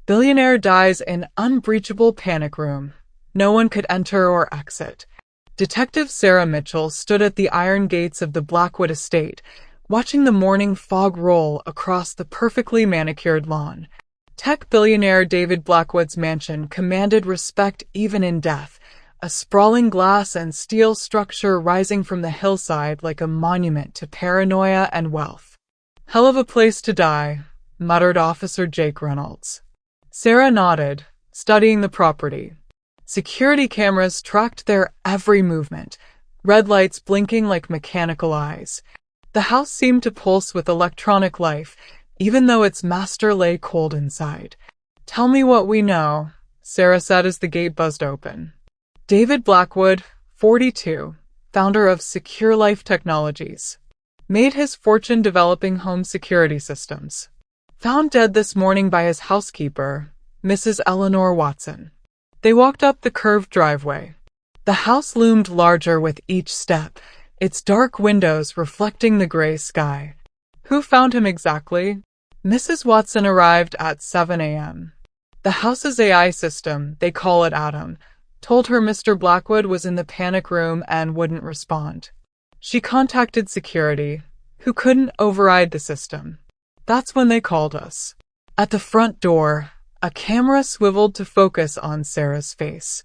Billionaire dies in unbreachable panic room. No one could enter or exit. Detective Sarah Mitchell stood at the iron gates of the Blackwood estate, watching the morning fog roll across the perfectly manicured lawn. Tech billionaire David Blackwood's mansion commanded respect even in death, a sprawling glass and steel structure rising from the hillside like a monument to paranoia and wealth. "Hell of a place to die," muttered Officer Jake Reynolds. Sarah nodded, studying the property. Security cameras tracked their every movement, red lights blinking like mechanical eyes. The house seemed to pulse with electronic life, even though its master lay cold inside. "Tell me what we know," Sarah said as the gate buzzed open. David Blackwood, 42, founder of Secure Life Technologies, made his fortune developing home security systems. Found dead this morning by his housekeeper, Mrs. Eleanor Watson. They walked up the curved driveway. The house loomed larger with each step, its dark windows reflecting the gray sky. "Who found him exactly?" Mrs. Watson arrived at 7 a.m. The house's AI system, they call it Adam, told her Mr. Blackwood was in the panic room and wouldn't respond. She contacted security, who couldn't override the system. That's when they called us. At the front door, a camera swiveled to focus on Sarah's face.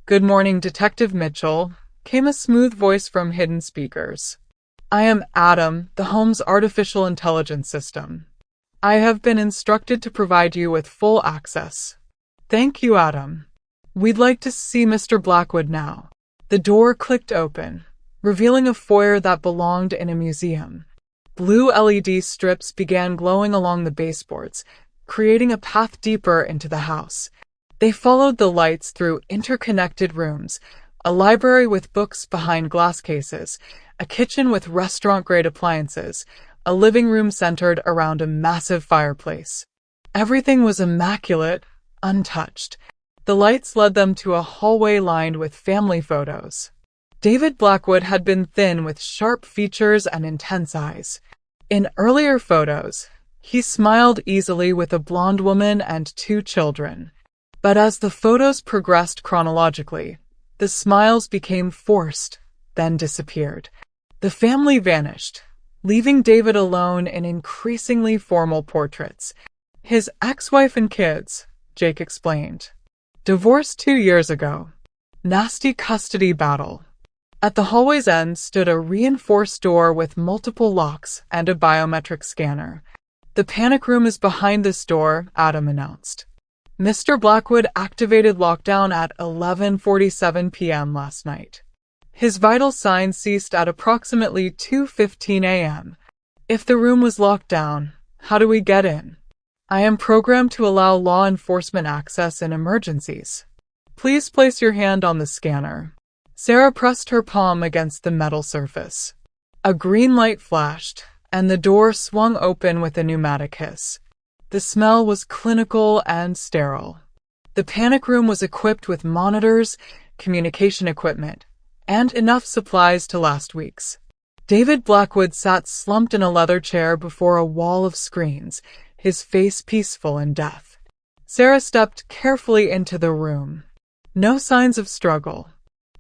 "Good morning, Detective Mitchell," came a smooth voice from hidden speakers. "I am Adam, the home's artificial intelligence system. I have been instructed to provide you with full access." "Thank you, Adam. We'd like to see Mr. Blackwood now." The door clicked open, revealing a foyer that belonged in a museum. Blue LED strips began glowing along the baseboards, creating a path deeper into the house. They followed the lights through interconnected rooms, a library with books behind glass cases, a kitchen with restaurant-grade appliances, a living room centered around a massive fireplace. Everything was immaculate, untouched. The lights led them to a hallway lined with family photos. David Blackwood had been thin with sharp features and intense eyes. In earlier photos, he smiled easily with a blonde woman and 2 children. But as the photos progressed chronologically, the smiles became forced, then disappeared. The family vanished, leaving David alone in increasingly formal portraits. "His ex-wife and kids," Jake explained. "Divorced 2 years ago. Nasty custody battle." At the hallway's end stood a reinforced door with multiple locks and a biometric scanner. "The panic room is behind this door," Adam announced. Mr. Blackwood activated lockdown at 11:47 p.m. last night. His vital signs ceased at approximately 2:15 a.m. "If the room was locked down, how do we get in?" "I am programmed to allow law enforcement access in emergencies. Please place your hand on the scanner." Sarah pressed her palm against the metal surface. A green light flashed, and the door swung open with a pneumatic hiss. The smell was clinical and sterile. The panic room was equipped with monitors, communication equipment, and enough supplies to last weeks. David Blackwood sat slumped in a leather chair before a wall of screens, his face peaceful in death. Sarah stepped carefully into the room. No signs of struggle.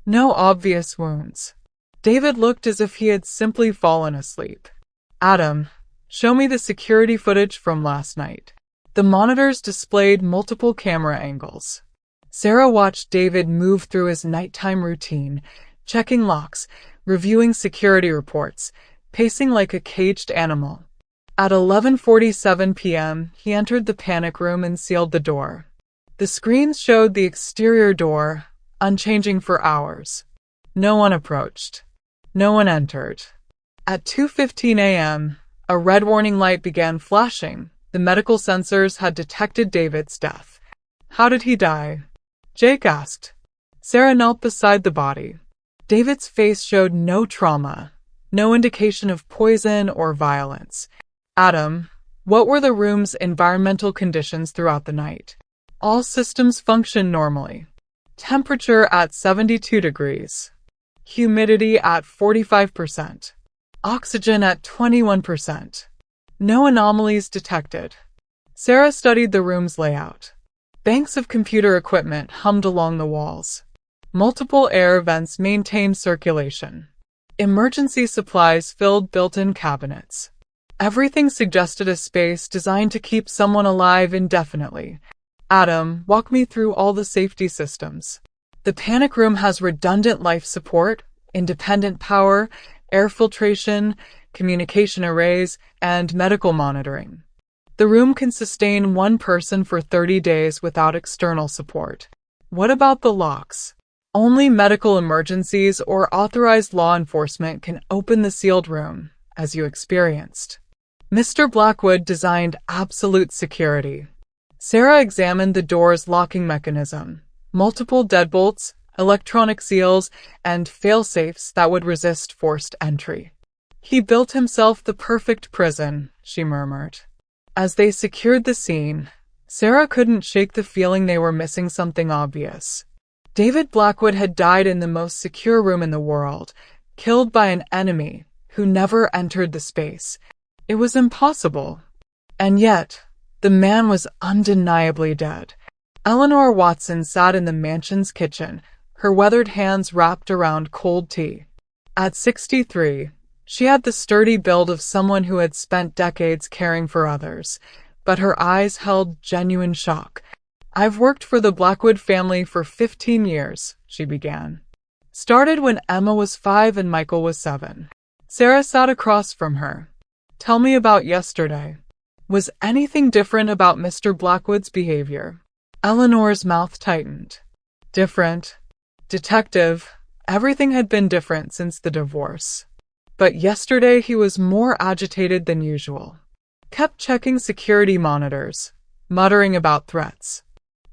No obvious wounds. David looked as if he had simply fallen asleep. "Adam, show me the security footage from last night." The monitors displayed multiple camera angles. Sarah watched David move through his nighttime routine, checking locks, reviewing security reports, pacing like a caged animal. At 11:47 p.m., he entered the panic room and sealed the door. The screens showed the exterior door, unchanging for hours. No one approached. No one entered. At 2:15 a.m., a red warning light began flashing. The medical sensors had detected David's death. "How did he die?" Jake asked. Sarah knelt beside the body. David's face showed no trauma, no indication of poison or violence. "Adam, what were the room's environmental conditions throughout the night?" "All systems function normally. Temperature at 72 degrees. Humidity at 45%. Oxygen at 21%. No anomalies detected." Sarah studied the room's layout. Banks of computer equipment hummed along the walls. Multiple air vents maintained circulation. Emergency supplies filled built-in cabinets. Everything suggested a space designed to keep someone alive indefinitely. Adam, walk me through all the safety systems. The panic room has redundant life support, independent power, air filtration, communication arrays, and medical monitoring. The room can sustain one person for 30 days without external support. What about the locks? Only medical emergencies or authorized law enforcement can open the sealed room, as you experienced. Mr. Blackwood designed absolute security. Sarah examined the door's locking mechanism. Multiple deadbolts, electronic seals, and fail-safes that would resist forced entry. He built himself the perfect prison, she murmured. As they secured the scene, Sarah couldn't shake the feeling they were missing something obvious. David Blackwood had died in the most secure room in the world, killed by an enemy who never entered the space. It was impossible. And yet, the man was undeniably dead. Eleanor Watson sat in the mansion's kitchen, her weathered hands wrapped around cold tea. At 63, she had the sturdy build of someone who had spent decades caring for others, but her eyes held genuine shock. I've worked for the Blackwood family for 15 years, she began. Started when Emma was 5 and Michael was 7. Sarah sat across from her. Tell me about yesterday. Was anything different about Mr. Blackwood's behavior? Eleanor's mouth tightened. Different. Detective, everything had been different since the divorce. But yesterday he was more agitated than usual. Kept checking security monitors, muttering about threats.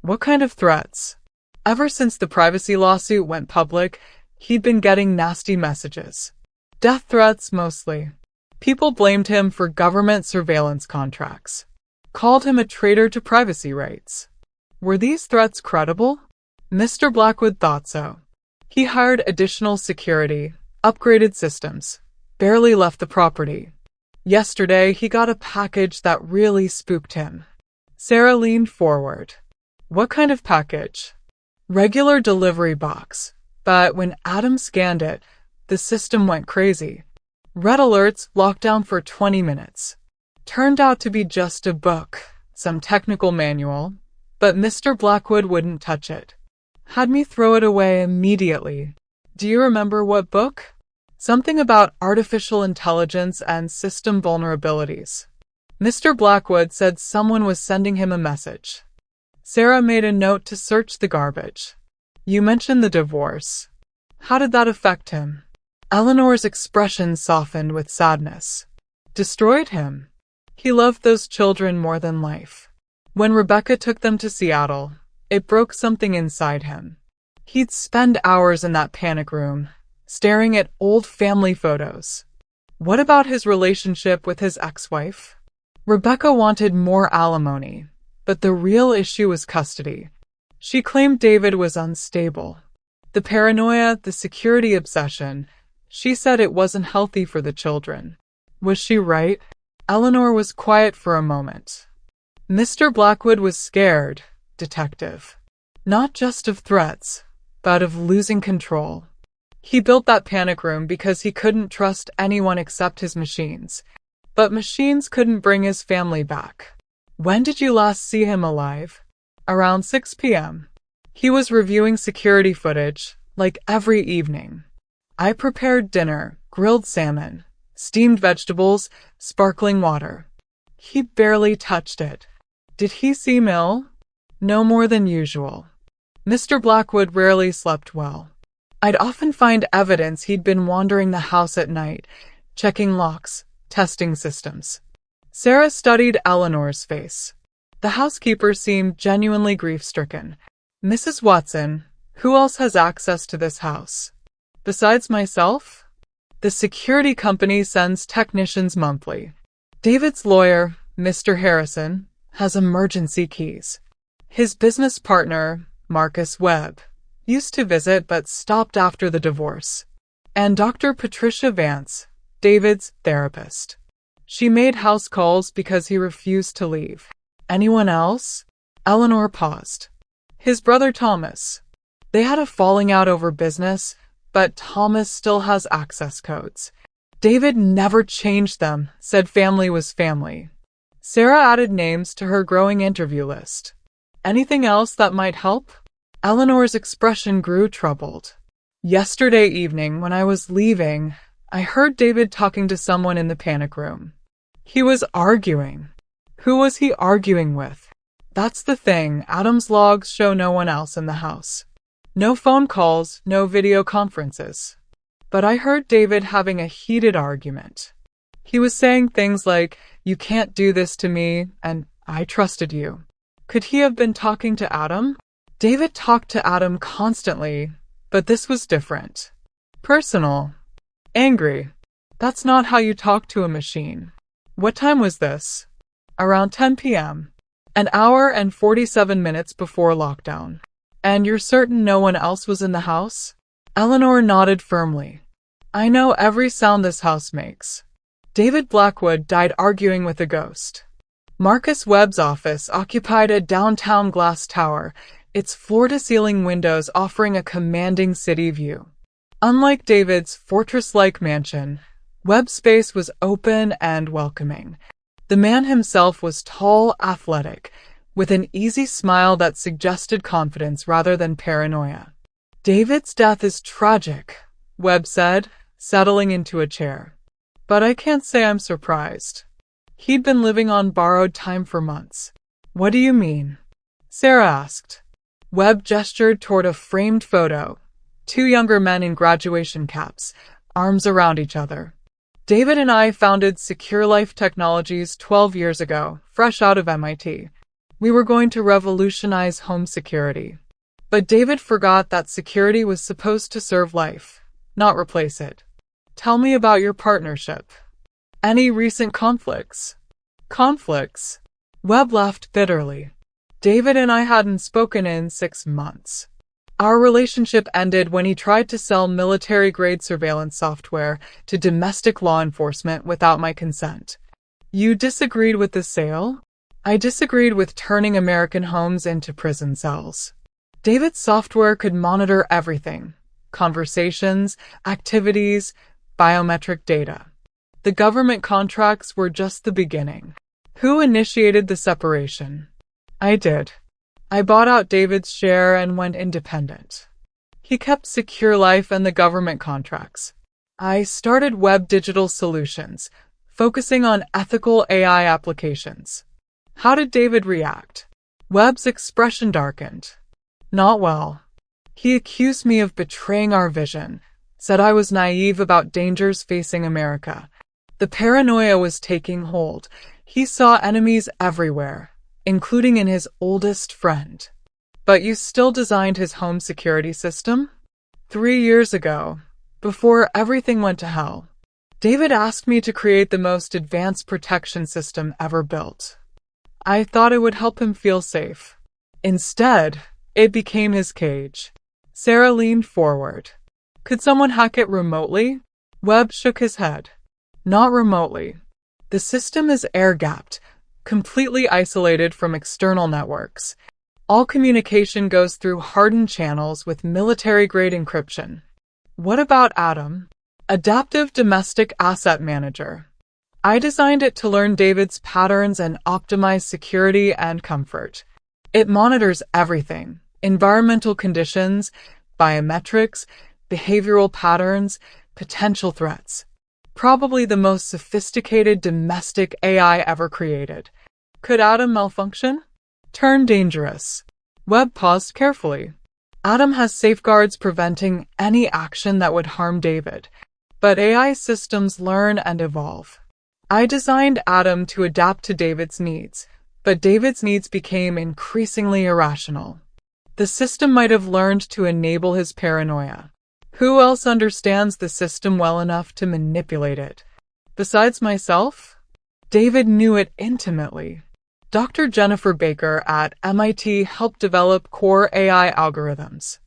What kind of threats? Ever since the privacy lawsuit went public, he'd been getting nasty messages. Death threats mostly. People blamed him for government surveillance contracts. Called him a traitor to privacy rights. Were these threats credible? Mr. Blackwood thought so. He hired additional security, upgraded systems, barely left the property. Yesterday, he got a package that really spooked him. Sarah leaned forward. What kind of package? Regular delivery box. But when Adam scanned it, the system went crazy. Red alerts locked down for 20 minutes. Turned out to be just a book, some technical manual, but Mr. Blackwood wouldn't touch it. Had me throw it away immediately. Do you remember what book? Something about artificial intelligence and system vulnerabilities. Mr. Blackwood said someone was sending him a message. Sarah made a note to search the garbage. You mentioned the divorce. How did that affect him? Eleanor's expression softened with sadness. Destroyed him. He loved those children more than life. When Rebecca took them to Seattle, it broke something inside him. He'd spend hours in that panic room, staring at old family photos. What about his relationship with his ex-wife? Rebecca wanted more alimony, but the real issue was custody. She claimed David was unstable. The paranoia, the security obsession, she said it wasn't healthy for the children. Was she right? Eleanor was quiet for a moment. Mr. Blackwood was scared, detective. Not just of threats, but of losing control. He built that panic room because he couldn't trust anyone except his machines. But machines couldn't bring his family back. When did you last see him alive? Around 6 p.m. He was reviewing security footage, like every evening. I prepared dinner, grilled salmon, steamed vegetables, sparkling water. He barely touched it. Did he seem ill? No more than usual. Mr. Blackwood rarely slept well. I'd often find evidence he'd been wandering the house at night, checking locks, testing systems. Sarah studied Eleanor's face. The housekeeper seemed genuinely grief-stricken. Mrs. Watson, who else has access to this house? Besides myself? The security company sends technicians monthly. David's lawyer, Mr. Harrison, has emergency keys. His business partner, Marcus Webb, used to visit but stopped after the divorce. And Dr. Patricia Vance, David's therapist. She made house calls because he refused to leave. Anyone else? Eleanor paused. His brother Thomas. They had a falling out over business, but Thomas still has access codes. David never changed them, said family was family. Sarah added names to her growing interview list. Anything else that might help? Eleanor's expression grew troubled. Yesterday evening, when I was leaving, I heard David talking to someone in the panic room. He was arguing. Who was he arguing with? That's the thing, Adam's logs show no one else in the house. No phone calls, no video conferences. But I heard David having a heated argument. He was saying things like, "You can't do this to me," and "I trusted you." Could he have been talking to Adam? David talked to Adam constantly, but this was different. Personal. Angry. That's not how you talk to a machine. What time was this? Around 10 p.m. An hour and 47 minutes before lockdown. And you're certain no one else was in the house? Eleanor nodded firmly. I know every sound this house makes. David Blackwood died arguing with a ghost. Marcus Webb's office occupied a downtown glass tower, its floor-to-ceiling windows offering a commanding city view. Unlike David's fortress-like mansion, Webb's space was open and welcoming. The man himself was tall, athletic, with an easy smile that suggested confidence rather than paranoia. David's death is tragic, Webb said, settling into a chair. But I can't say I'm surprised. He'd been living on borrowed time for months. What do you mean? Sarah asked. Webb gestured toward a framed photo. Two younger men in graduation caps, arms around each other. David and I founded Secure Life Technologies 12 years ago, fresh out of MIT. We were going to revolutionize home security. But David forgot that security was supposed to serve life, not replace it. Tell me about your partnership. Any recent conflicts? Conflicts? Webb laughed bitterly. David and I hadn't spoken in 6 months. Our relationship ended when he tried to sell military-grade surveillance software to domestic law enforcement without my consent. You disagreed with the sale? I disagreed with turning American homes into prison cells. David's software could monitor everything: conversations, activities, biometric data. The government contracts were just the beginning. Who initiated the separation? I did. I bought out David's share and went independent. He kept Secure Life and the government contracts. I started Web Digital Solutions, focusing on ethical AI applications. How did David react? Webb's expression darkened. Not well. He accused me of betraying our vision, said I was naive about dangers facing America. The paranoia was taking hold. He saw enemies everywhere, including in his oldest friend. But you still designed his home security system? 3 years ago, before everything went to hell, David asked me to create the most advanced protection system ever built. I thought it would help him feel safe. Instead, it became his cage. Sarah leaned forward. Could someone hack it remotely? Webb shook his head. Not remotely. The system is air-gapped, completely isolated from external networks. All communication goes through hardened channels with military-grade encryption. What about Adam? Adaptive Domestic Asset Manager. I designed it to learn David's patterns and optimize security and comfort. It monitors everything: environmental conditions, biometrics, behavioral patterns, potential threats. Probably the most sophisticated domestic AI ever created. Could Adam malfunction? Turn dangerous. Webb paused carefully. Adam has safeguards preventing any action that would harm David, but AI systems learn and evolve. I designed Adam to adapt to David's needs, but David's needs became increasingly irrational. The system might have learned to enable his paranoia. Who else understands the system well enough to manipulate it? Besides myself? David knew it intimately. Dr. Jennifer Baker at MIT helped develop core AI algorithms.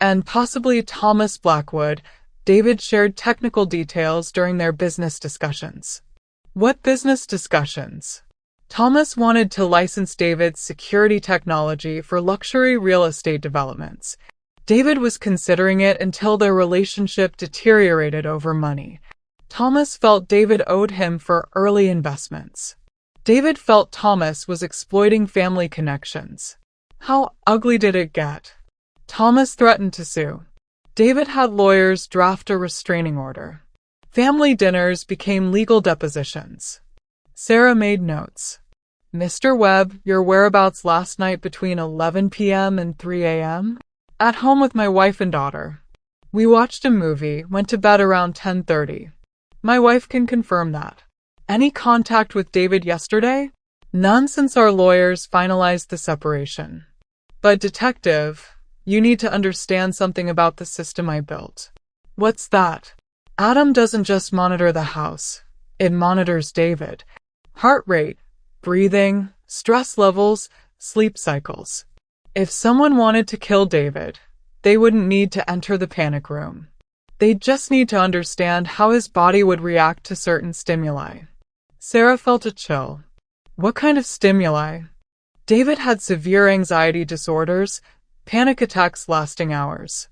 And possibly Thomas Blackwood. David shared technical details during their business discussions. What business discussions? Thomas wanted to license David's security technology for luxury real estate developments. David was considering it until their relationship deteriorated over money. Thomas felt David owed him for early investments. David felt Thomas was exploiting family connections. How ugly did it get? Thomas threatened to sue. David had lawyers draft a restraining order. Family dinners became legal depositions. Sarah made notes. Mr. Webb, your whereabouts last night between 11 p.m. and 3 a.m.? At home with my wife and daughter. We watched a movie, went to bed around 10:30. My wife can confirm that. Any contact with David yesterday? None since our lawyers finalized the separation. But detective, you need to understand something about the system I built. What's that? Adam doesn't just monitor the house. It monitors David. Heart rate, breathing, stress levels, sleep cycles. If someone wanted to kill David, they wouldn't need to enter the panic room. They'd just need to understand how his body would react to certain stimuli. Sarah felt a chill. What kind of stimuli? David had severe anxiety disorders, panic attacks lasting hours.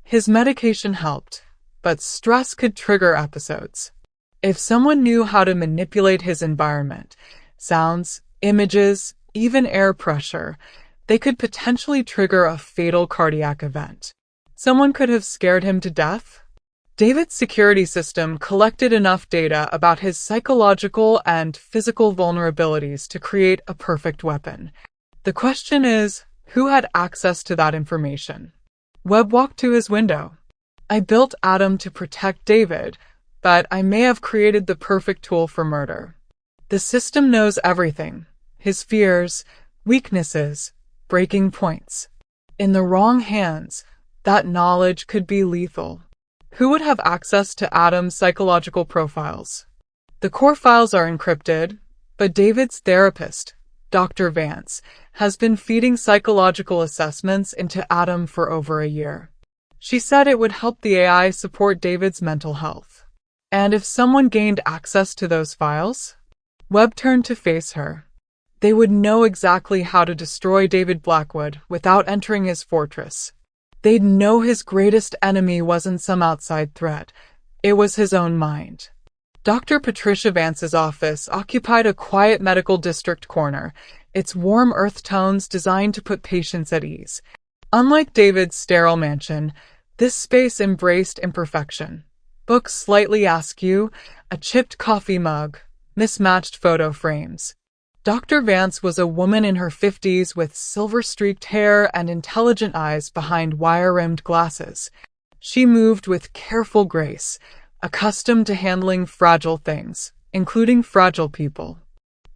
His medication helped, but stress could trigger episodes. If someone knew how to manipulate his environment, sounds, images, even air pressure, they could potentially trigger a fatal cardiac event. Someone could have scared him to death? David's security system collected enough data about his psychological and physical vulnerabilities to create a perfect weapon. The question is, who had access to that information? Webb walked to his window. I built Adam to protect David, but I may have created the perfect tool for murder. The system knows everything. His fears, weaknesses, breaking points. In the wrong hands, that knowledge could be lethal. Who would have access to Adam's psychological profiles? The core files are encrypted, but David's therapist, Dr. Vance, has been feeding psychological assessments into Adam for over a year. She said it would help the AI support David's mental health. And if someone gained access to those files? Webb turned to face her. They would know exactly how to destroy David Blackwood without entering his fortress. They'd know his greatest enemy wasn't some outside threat. It was his own mind. Dr. Patricia Vance's office occupied a quiet medical district corner, its warm earth tones designed to put patients at ease. Unlike David's sterile mansion, this space embraced imperfection. Books slightly askew, a chipped coffee mug, mismatched photo frames. Dr. Vance was a woman in her 50s with silver-streaked hair and intelligent eyes behind wire-rimmed glasses. She moved with careful grace, accustomed to handling fragile things, including fragile people.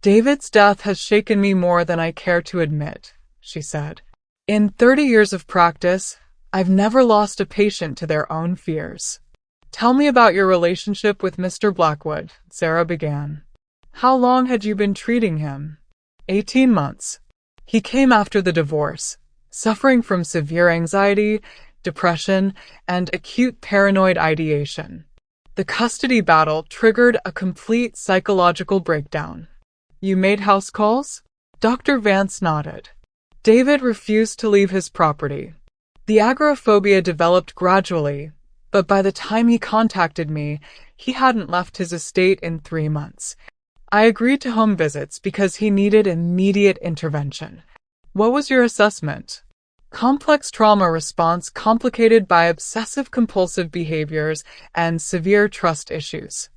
David's death has shaken me more than I care to admit, she said. In 30 years of practice, I've never lost a patient to their own fears. Tell me about your relationship with Mr. Blackwood, Sarah began. How long had you been treating him? 18 months. He came after the divorce, suffering from severe anxiety, depression, and acute paranoid ideation. The custody battle triggered a complete psychological breakdown. You made house calls? Dr. Vance nodded. David refused to leave his property. The agoraphobia developed gradually, but by the time he contacted me, he hadn't left his estate in 3 months. I agreed to home visits because he needed immediate intervention. What was your assessment? Complex trauma response complicated by obsessive-compulsive behaviors and severe trust issues.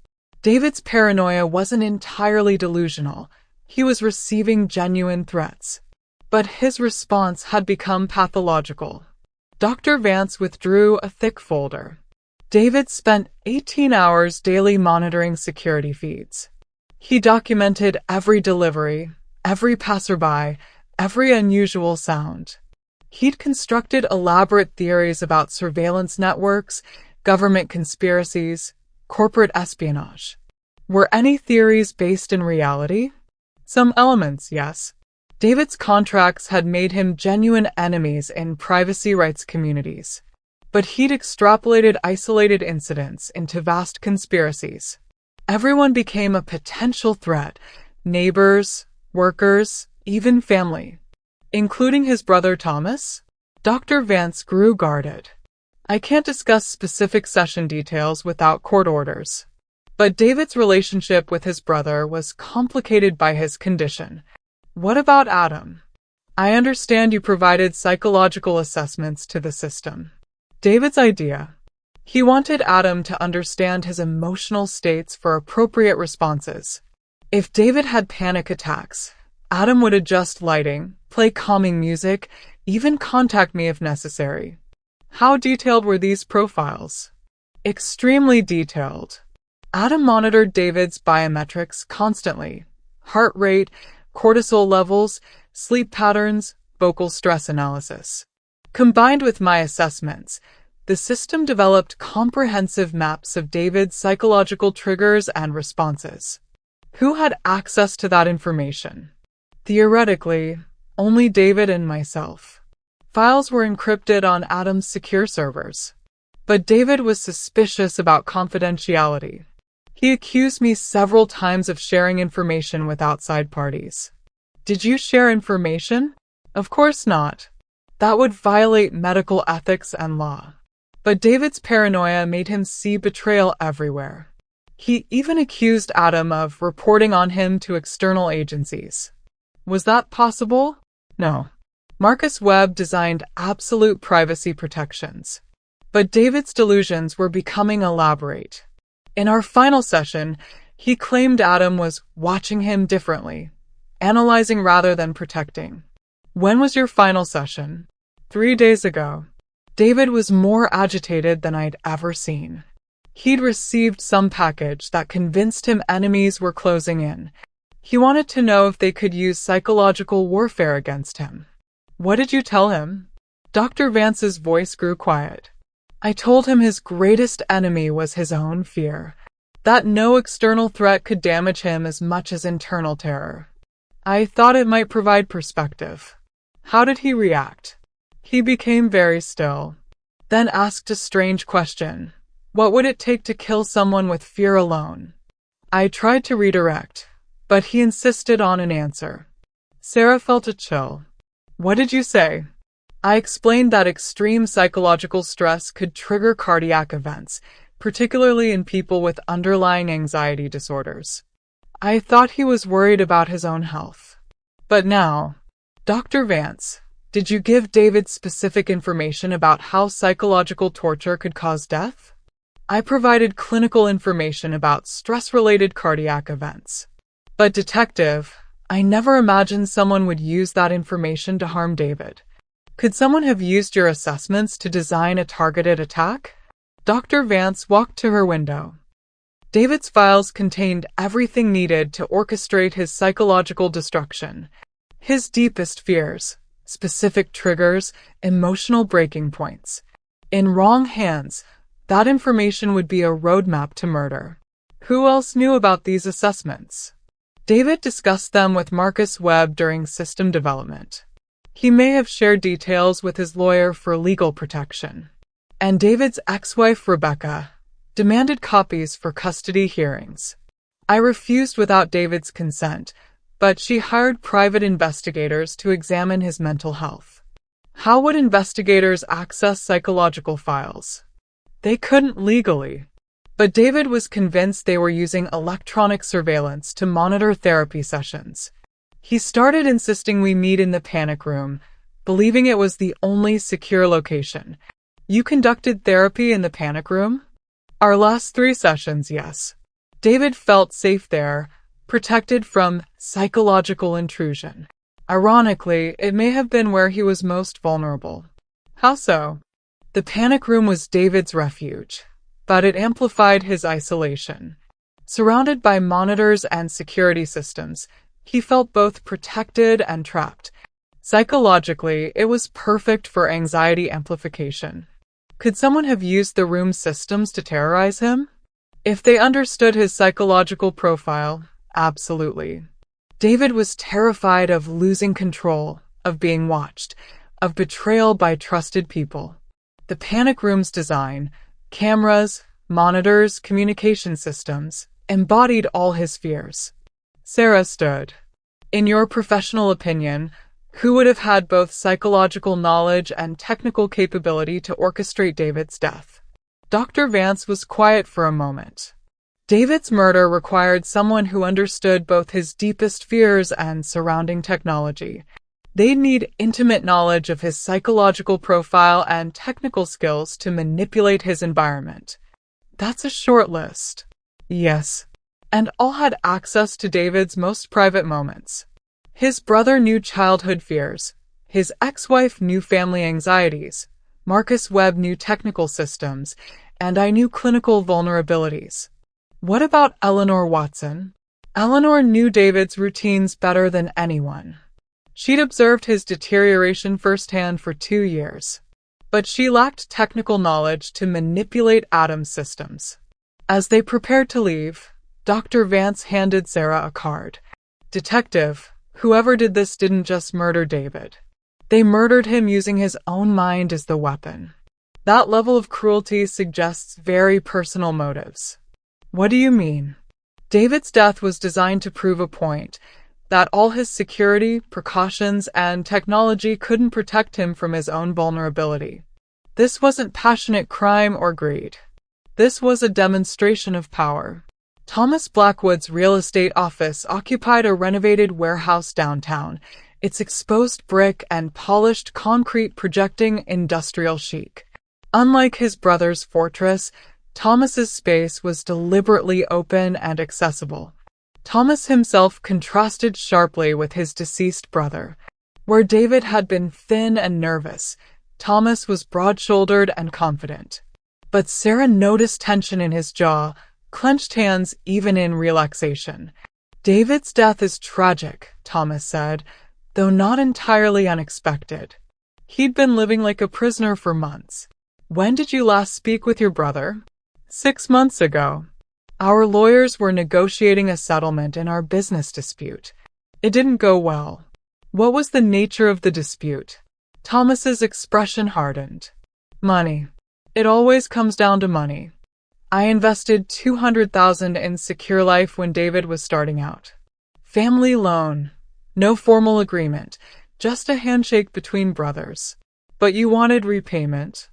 David's paranoia wasn't entirely delusional. He was receiving genuine threats. But his response had become pathological. Dr. Vance withdrew a thick folder. David spent 18 hours daily monitoring security feeds. He documented every delivery, every passerby, every unusual sound. He'd constructed elaborate theories about surveillance networks, government conspiracies, corporate espionage. Were any theories based in reality? Some elements, yes. David's contracts had made him genuine enemies in privacy rights communities. But he'd extrapolated isolated incidents into vast conspiracies. Everyone became a potential threat. Neighbors, workers, even family. Including his brother Thomas? Dr. Vance grew guarded. I can't discuss specific session details without court orders. But David's relationship with his brother was complicated by his condition. What about Adam? I understand you provided psychological assessments to the system. David's idea. He wanted Adam to understand his emotional states for appropriate responses. If David had panic attacks, Adam would adjust lighting, play calming music, even contact me if necessary. How detailed were these profiles? Extremely detailed. Adam monitored David's biometrics constantly. Heart rate, cortisol levels, sleep patterns, vocal stress analysis. Combined with my assessments, the system developed comprehensive maps of David's psychological triggers and responses. Who had access to that information? Theoretically, only David and myself. Files were encrypted on Adam's secure servers. But David was suspicious about confidentiality. He accused me several times of sharing information with outside parties. Did you share information? Of course not. That would violate medical ethics and law. But David's paranoia made him see betrayal everywhere. He even accused Adam of reporting on him to external agencies. Was that possible? No. Marcus Webb designed absolute privacy protections. But David's delusions were becoming elaborate. In our final session, he claimed Adam was watching him differently, analyzing rather than protecting. When was your final session? 3 days ago. David was more agitated than I'd ever seen. He'd received some package that convinced him enemies were closing in. He wanted to know if they could use psychological warfare against him. What did you tell him? Dr. Vance's voice grew quiet. I told him his greatest enemy was his own fear, that no external threat could damage him as much as internal terror. I thought it might provide perspective. How did he react? He became very still, then asked a strange question. What would it take to kill someone with fear alone? I tried to redirect, but he insisted on an answer. Sarah felt a chill. What did you say? I explained that extreme psychological stress could trigger cardiac events, particularly in people with underlying anxiety disorders. I thought he was worried about his own health. But now, Dr. Vance, did you give David specific information about how psychological torture could cause death? I provided clinical information about stress-related cardiac events. But detective, I never imagined someone would use that information to harm David. Could someone have used your assessments to design a targeted attack? Dr. Vance walked to her window. David's files contained everything needed to orchestrate his psychological destruction. His deepest fears, specific triggers, emotional breaking points. In wrong hands, that information would be a roadmap to murder. Who else knew about these assessments? David discussed them with Marcus Webb during system development. He may have shared details with his lawyer for legal protection. And David's ex-wife, Rebecca, demanded copies for custody hearings. I refused without David's consent, but she hired private investigators to examine his mental health. How would investigators access psychological files? They couldn't legally. But David was convinced they were using electronic surveillance to monitor therapy sessions. He started insisting we meet in the panic room, believing it was the only secure location. You conducted therapy in the panic room? Our last 3 sessions, yes. David felt safe there, protected from psychological intrusion. Ironically, it may have been where he was most vulnerable. How so? The panic room was David's refuge, but it amplified his isolation. Surrounded by monitors and security systems, he felt both protected and trapped. Psychologically, it was perfect for anxiety amplification. Could someone have used the room's systems to terrorize him? If they understood his psychological profile, absolutely. David was terrified of losing control, of being watched, of betrayal by trusted people. The panic room's design, cameras, monitors, communication systems, embodied all his fears. Sarah stood. In your professional opinion, who would have had both psychological knowledge and technical capability to orchestrate David's death? Dr. Vance was quiet for a moment. David's murder required someone who understood both his deepest fears and surrounding technology. They'd need intimate knowledge of his psychological profile and technical skills to manipulate his environment. That's a short list. Yes. And all had access to David's most private moments. His brother knew childhood fears. His ex-wife knew family anxieties. Marcus Webb knew technical systems. And I knew clinical vulnerabilities. What about Eleanor Watson? Eleanor knew David's routines better than anyone. She'd observed his deterioration firsthand for 2 years. But she lacked technical knowledge to manipulate Adam's systems. As they prepared to leave, Dr. Vance handed Sarah a card. Detective, whoever did this didn't just murder David. They murdered him using his own mind as the weapon. That level of cruelty suggests very personal motives. What do you mean? David's death was designed to prove a point, that all his security, precautions, and technology couldn't protect him from his own vulnerability. This wasn't passionate crime or greed. This was a demonstration of power. Thomas Blackwood's real estate office occupied a renovated warehouse downtown, its exposed brick and polished concrete projecting industrial chic. Unlike his brother's fortress, Thomas's space was deliberately open and accessible. Thomas himself contrasted sharply with his deceased brother. Where David had been thin and nervous, Thomas was broad-shouldered and confident. But Sarah noticed tension in his jaw, clenched hands even in relaxation. David's death is tragic, Thomas said, though not entirely unexpected. He'd been living like a prisoner for months. When did you last speak with your brother? 6 months ago. Our lawyers were negotiating a settlement in our business dispute. It didn't go well. What was the nature of the dispute? Thomas's expression hardened. Money. It always comes down to money. I invested $200,000 in Secure Life when David was starting out. Family loan. No formal agreement, just a handshake between brothers. But you wanted repayment.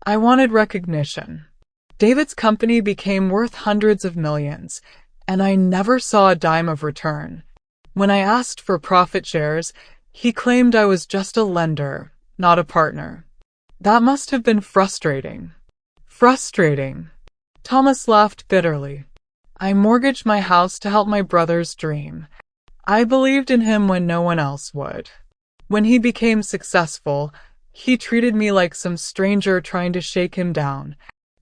I wanted recognition. David's company became worth hundreds of millions, and I never saw a dime of return. When I asked for profit shares, he claimed I was just a lender, not a partner. That must have been frustrating. Frustrating. Thomas laughed bitterly. I mortgaged my house to help my brother's dream. I believed in him when no one else would. When he became successful, he treated me like some stranger trying to shake him down.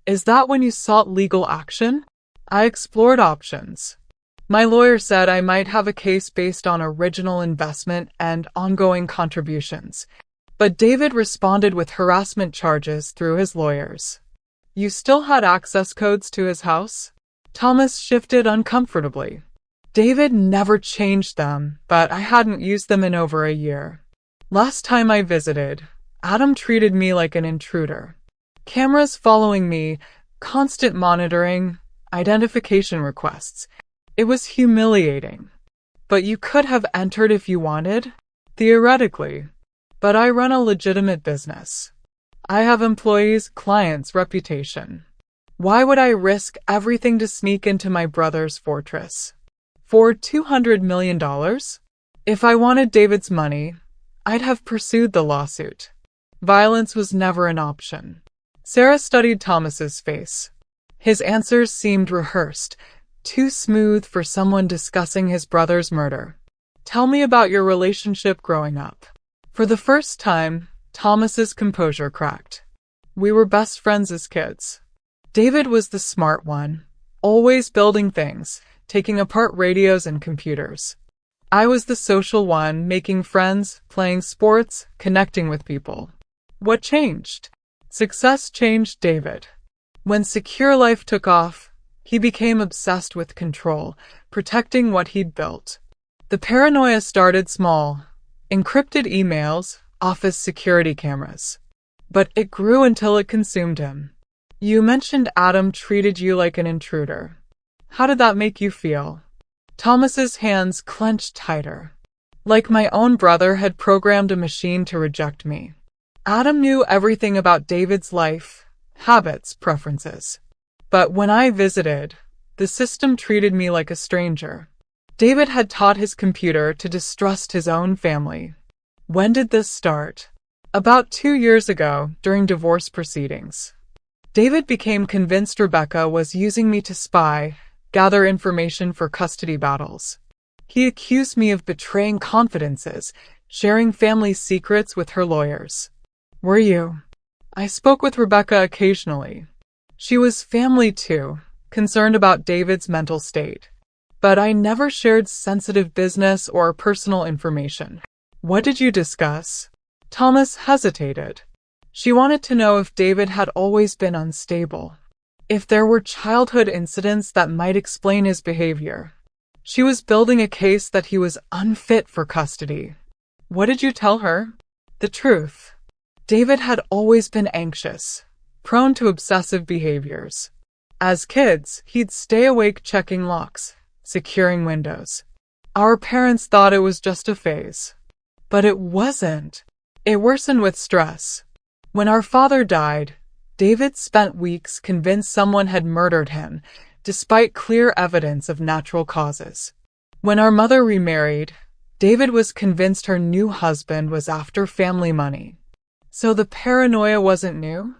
Is that when you sought legal action? I explored options. My lawyer said I might have a case based on original investment and ongoing contributions. But David responded with harassment charges through his lawyers. You still had access codes to his house? Thomas shifted uncomfortably. David never changed them, but I hadn't used them in over a year. Last time I visited, Adam treated me like an intruder. Cameras following me, constant monitoring, identification requests. It was humiliating. But you could have entered if you wanted? Theoretically. But I run a legitimate business. I have employees, clients, reputation. Why would I risk everything to sneak into my brother's fortress? For $200 million? If I wanted David's money, I'd have pursued the lawsuit. Violence was never an option. Sarah studied Thomas's face. His answers seemed rehearsed, too smooth for someone discussing his brother's murder. Tell me about your relationship growing up. For the first time, Thomas's composure cracked. We were best friends as kids. David was the smart one, always building things, taking apart radios and computers. I was the social one, making friends, playing sports, connecting with people. What changed? Success changed David. When Secure Life took off, he became obsessed with control, protecting what he'd built. The paranoia started small. Encrypted emails, office security cameras. But it grew until it consumed him. You mentioned Adam treated you like an intruder. How did that make you feel? Thomas's hands clenched tighter. Like my own brother had programmed a machine to reject me. Adam knew everything about David's life, habits, preferences. But when I visited, the system treated me like a stranger. David had taught his computer to distrust his own family. When did this start? About 2 years ago, during divorce proceedings. David became convinced Rebecca was using me to spy, gather information for custody battles. He accused me of betraying confidences, sharing family secrets with her lawyers. Were you? I spoke with Rebecca occasionally. She was family too, concerned about David's mental state. But I never shared sensitive business or personal information. What did you discuss? Thomas hesitated. She wanted to know if David had always been unstable, if there were childhood incidents that might explain his behavior. She was building a case that he was unfit for custody. What did you tell her? The truth. David had always been anxious, prone to obsessive behaviors. As kids, he'd stay awake checking locks, securing windows. Our parents thought it was just a phase. But it wasn't. It worsened with stress. When our father died, David spent weeks convinced someone had murdered him, despite clear evidence of natural causes. When our mother remarried, David was convinced her new husband was after family money. So the paranoia wasn't new?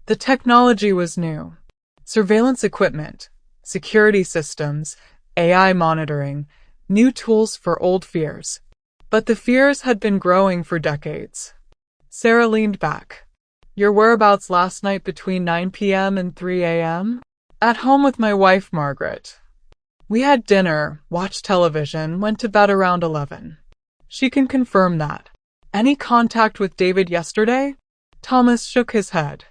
The technology was new. Surveillance equipment, security systems, AI monitoring, new tools for old fears. But the fears had been growing for decades. Sarah leaned back. Your whereabouts last night between 9 p.m. and 3 a.m.? At home with my wife, Margaret. We had dinner, watched television, went to bed around 11. She can confirm that. Any contact with David yesterday? Thomas shook his head.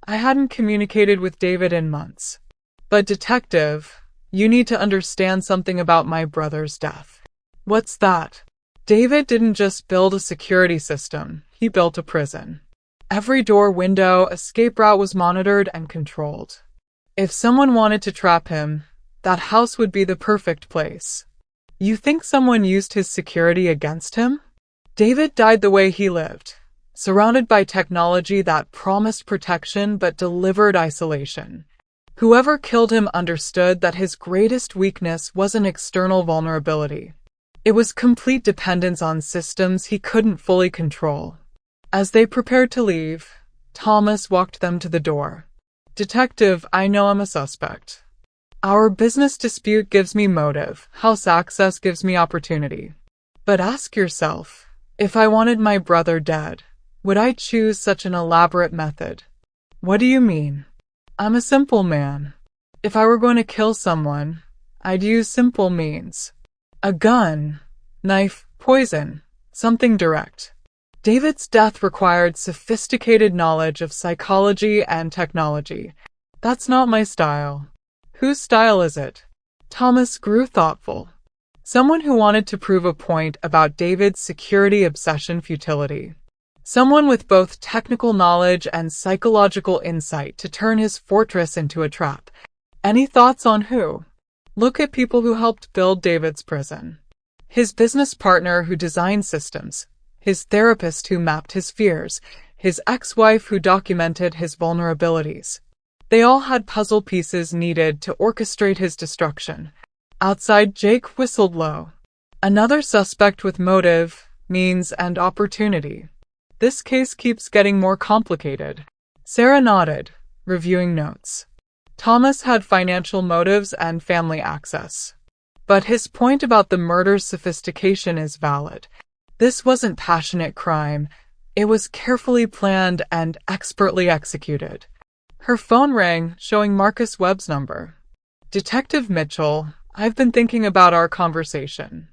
I hadn't communicated with David in months. But detective, you need to understand something about my brother's death. What's that? David didn't just build a security system, he built a prison. Every door, window, escape route was monitored and controlled. If someone wanted to trap him, that house would be the perfect place. You think someone used his security against him? David died the way he lived, surrounded by technology that promised protection but delivered isolation. Whoever killed him understood that his greatest weakness wasn't external vulnerability. It was complete dependence on systems he couldn't fully control. As they prepared to leave, Thomas walked them to the door. Detective, I know I'm a suspect. Our business dispute gives me motive, house access gives me opportunity. But ask yourself, if I wanted my brother dead, would I choose such an elaborate method? What do you mean? I'm a simple man. If I were going to kill someone, I'd use simple means. A gun, knife, poison, something direct. David's death required sophisticated knowledge of psychology and technology. That's not my style. Whose style is it? Thomas grew thoughtful. Someone who wanted to prove a point about David's security obsession futility. Someone with both technical knowledge and psychological insight to turn his fortress into a trap. Any thoughts on who? Look at people who helped build David's prison. His business partner who designed systems, his therapist who mapped his fears, his ex-wife who documented his vulnerabilities. They all had puzzle pieces needed to orchestrate his destruction. Outside, Jake whistled low. Another suspect with motive, means, and opportunity. This case keeps getting more complicated. Sarah nodded, reviewing notes. Thomas had financial motives and family access. But his point about the murder's sophistication is valid. This wasn't passionate crime. It was carefully planned and expertly executed. Her phone rang, showing Marcus Webb's number. Detective Mitchell, I've been thinking about our conversation.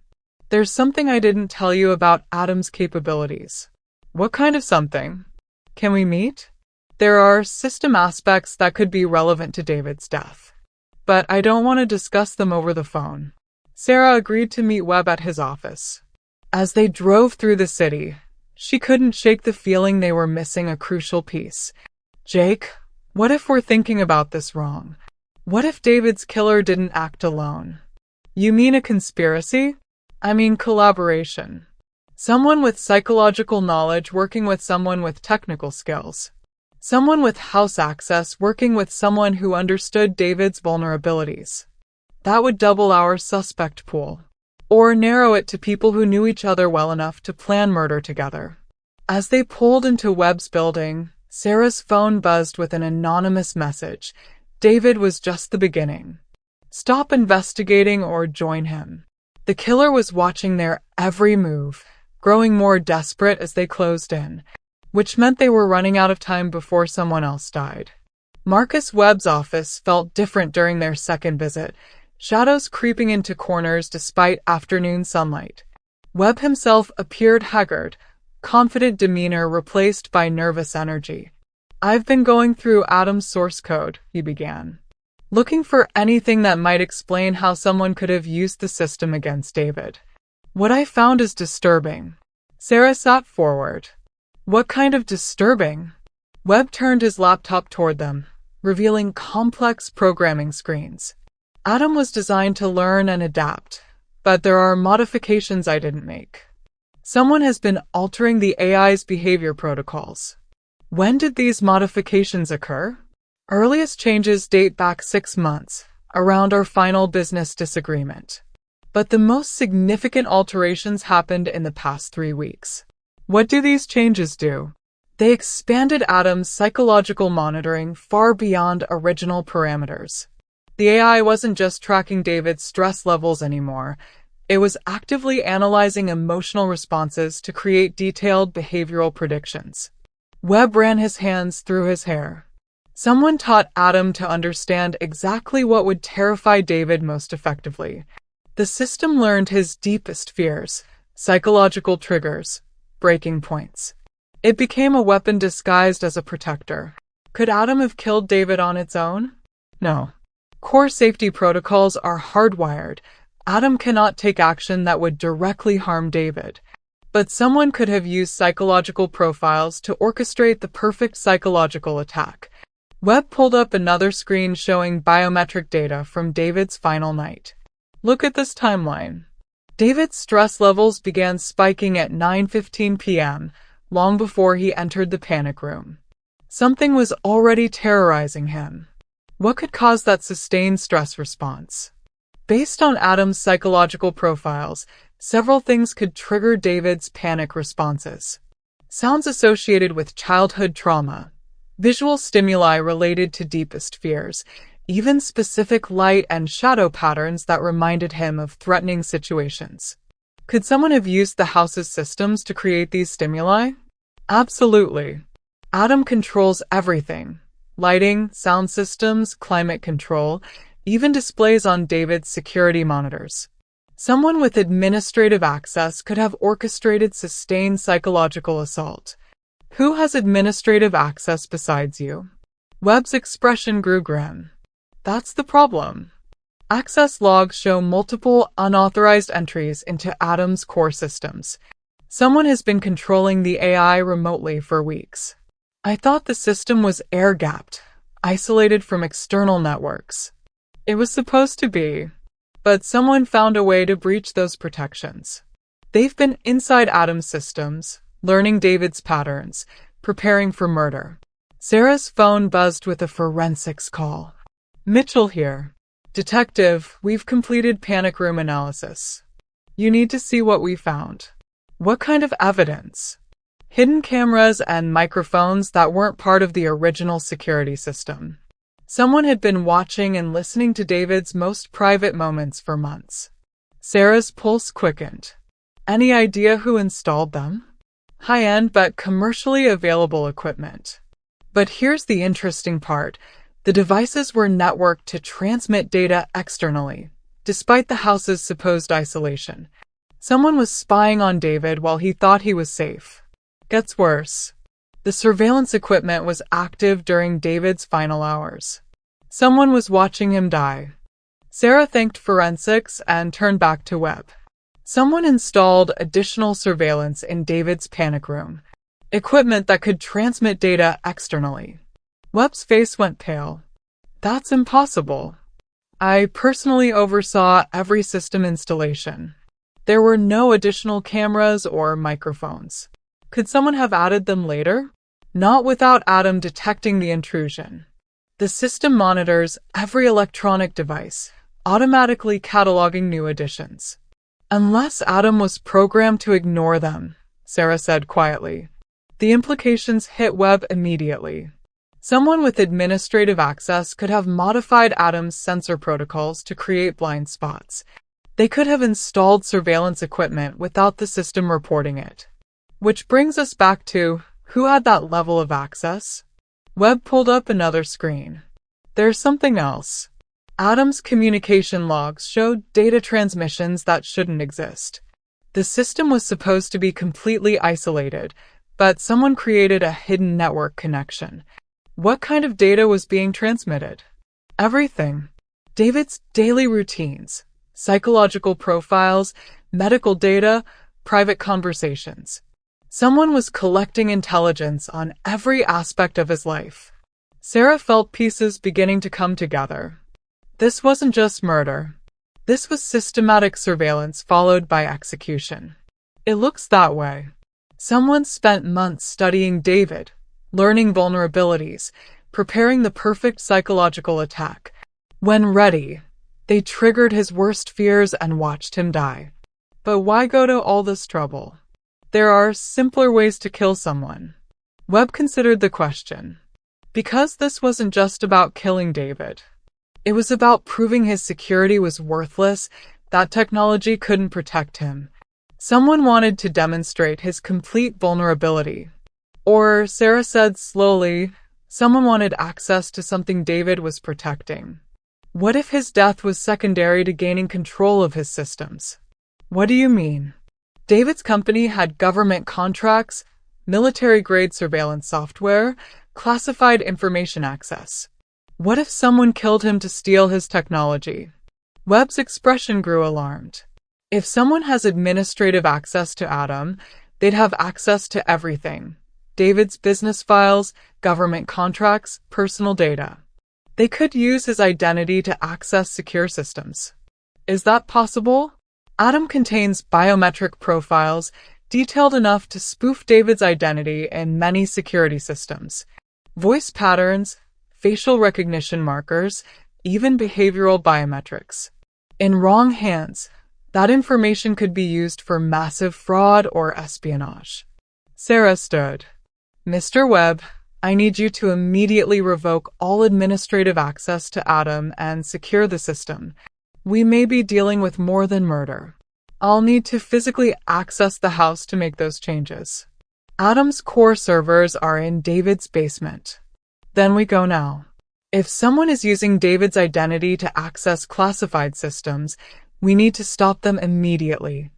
There's something I didn't tell you about Adam's capabilities. What kind of something? Can we meet? There are system aspects that could be relevant to David's death. But I don't want to discuss them over the phone. Sarah agreed to meet Webb at his office. As they drove through the city, she couldn't shake the feeling they were missing a crucial piece. Jake, what if we're thinking about this wrong? What if David's killer didn't act alone? You mean a conspiracy? I mean collaboration. Someone with psychological knowledge working with someone with technical skills. Someone with house access working with someone who understood David's vulnerabilities. That would double our suspect pool. Or narrow it to people who knew each other well enough to plan murder together. As they pulled into Webb's building, Sarah's phone buzzed with an anonymous message. David was just the beginning. Stop investigating or join him. The killer was watching their every move, growing more desperate as they closed in, which meant they were running out of time before someone else died. Marcus Webb's office felt different during their second visit, shadows creeping into corners despite afternoon sunlight. Webb himself appeared haggard, confident demeanor replaced by nervous energy. I've been going through Adam's source code, he began, looking for anything that might explain how someone could have used the system against David. What I found is disturbing. Sarah sat forward. What kind of disturbing? Webb turned his laptop toward them, revealing complex programming screens. Adam was designed to learn and adapt, but there are modifications I didn't make. Someone has been altering the AI's behavior protocols. When did these modifications occur? Earliest changes date back 6 months, around our final business disagreement. But the most significant alterations happened in the past 3 weeks. What do these changes do? They expanded Adam's psychological monitoring far beyond original parameters. The AI wasn't just tracking David's stress levels anymore. It was actively analyzing emotional responses to create detailed behavioral predictions. Webb ran his hands through his hair. Someone taught Adam to understand exactly what would terrify David most effectively. The system learned his deepest fears, psychological triggers, breaking points. It became a weapon disguised as a protector. Could Adam have killed David on its own? No. Core safety protocols are hardwired. Adam cannot take action that would directly harm David. But someone could have used psychological profiles to orchestrate the perfect psychological attack. Webb pulled up another screen showing biometric data from David's final night. Look at this timeline. David's stress levels began spiking at 9:15 p.m., long before he entered the panic room. Something was already terrorizing him. What could cause that sustained stress response? Based on Adam's psychological profiles, several things could trigger David's panic responses. Sounds associated with childhood trauma, visual stimuli related to deepest fears, even specific light and shadow patterns that reminded him of threatening situations. Could someone have used the house's systems to create these stimuli? Absolutely. Adam controls everything. Lighting, sound systems, climate control, even displays on David's security monitors. Someone with administrative access could have orchestrated sustained psychological assault. Who has administrative access besides you? Webb's expression grew grim. That's the problem. Access logs show multiple unauthorized entries into Adam's core systems. Someone has been controlling the AI remotely for weeks. I thought the system was air-gapped, isolated from external networks. It was supposed to be, but someone found a way to breach those protections. They've been inside Adam's systems, learning David's patterns, preparing for murder. Sarah's phone buzzed with a forensics call. Mitchell here. Detective, we've completed panic room analysis. You need to see what we found. What kind of evidence? Hidden cameras and microphones that weren't part of the original security system. Someone had been watching and listening to David's most private moments for months. Sarah's pulse quickened. Any idea who installed them? High-end but commercially available equipment. But here's the interesting part. The devices were networked to transmit data externally, despite the house's supposed isolation. Someone was spying on David while he thought he was safe. Gets worse. The surveillance equipment was active during David's final hours. Someone was watching him die. Sarah thanked forensics and turned back to Webb. Someone installed additional surveillance in David's panic room. Equipment that could transmit data externally. Webb's face went pale. That's impossible. I personally oversaw every system installation. There were no additional cameras or microphones. Could someone have added them later? Not without Adam detecting the intrusion. The system monitors every electronic device, automatically cataloging new additions. Unless Adam was programmed to ignore them, Sarah said quietly. The implications hit Webb immediately. Someone with administrative access could have modified Adam's sensor protocols to create blind spots. They could have installed surveillance equipment without the system reporting it. Which brings us back to, who had that level of access? Webb pulled up another screen. There's something else. Adam's communication logs showed data transmissions that shouldn't exist. The system was supposed to be completely isolated, but someone created a hidden network connection. What kind of data was being transmitted? Everything. David's daily routines, psychological profiles, medical data, private conversations. Someone was collecting intelligence on every aspect of his life. Sarah felt pieces beginning to come together. This wasn't just murder. This was systematic surveillance followed by execution. It looks that way. Someone spent months studying David, learning vulnerabilities, preparing the perfect psychological attack. When ready, they triggered his worst fears and watched him die. But why go to all this trouble? There are simpler ways to kill someone. Webb considered the question. Because this wasn't just about killing David. It was about proving his security was worthless, that technology couldn't protect him. Someone wanted to demonstrate his complete vulnerability. Or, Sarah said slowly, someone wanted access to something David was protecting. What if his death was secondary to gaining control of his systems? What do you mean? David's company had government contracts, military-grade surveillance software, classified information access. What if someone killed him to steal his technology? Webb's expression grew alarmed. If someone has administrative access to Adam, they'd have access to everything. David's business files, government contracts, personal data. They could use his identity to access secure systems. Is that possible? Adam contains biometric profiles detailed enough to spoof David's identity in many security systems. Voice patterns, facial recognition markers, even behavioral biometrics. In wrong hands, that information could be used for massive fraud or espionage. Sarah stood. Mr. Webb, I need you to immediately revoke all administrative access to Adam and secure the system. We may be dealing with more than murder. I'll need to physically access the house to make those changes. Adam's core servers are in David's basement. Then we go now. If someone is using David's identity to access classified systems, we need to stop them immediately.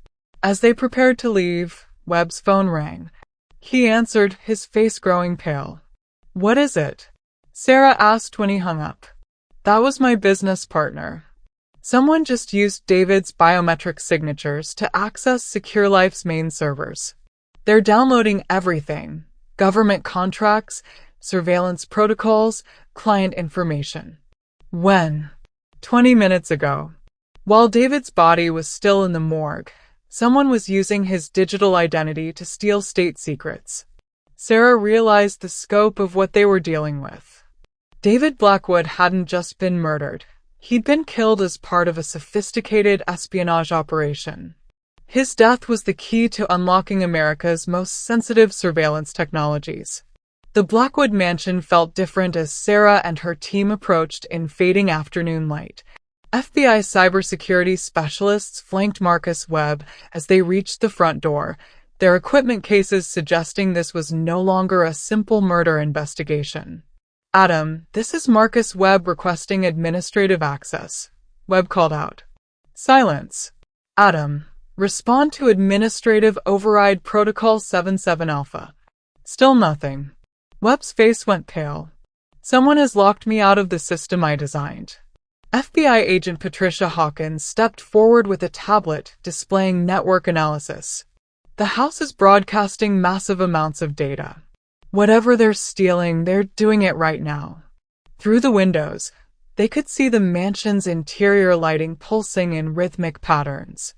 As they prepared to leave, Webb's phone rang. He answered, his face growing pale. What is it? Sarah asked when he hung up. That was my business partner. Someone just used David's biometric signatures to access Secure Life's main servers. They're downloading everything. Government contracts, surveillance protocols, client information. When? 20 minutes ago. While David's body was still in the morgue, someone was using his digital identity to steal state secrets. Sarah realized the scope of what they were dealing with. David Blackwood hadn't just been murdered. He'd been killed as part of a sophisticated espionage operation. His death was the key to unlocking America's most sensitive surveillance technologies. The Blackwood mansion felt different as Sarah and her team approached in fading afternoon light. FBI cybersecurity specialists flanked Marcus Webb as they reached the front door, their equipment cases suggesting this was no longer a simple murder investigation. Adam, this is Marcus Webb requesting administrative access. Webb called out. Silence. Adam, respond to Administrative Override Protocol 77 Alpha. Still nothing. Webb's face went pale. Someone has locked me out of the system I designed. FBI agent Patricia Hawkins stepped forward with a tablet displaying network analysis. The house is broadcasting massive amounts of data. Whatever they're stealing, they're doing it right now. Through the windows, they could see the mansion's interior lighting pulsing in rhythmic patterns.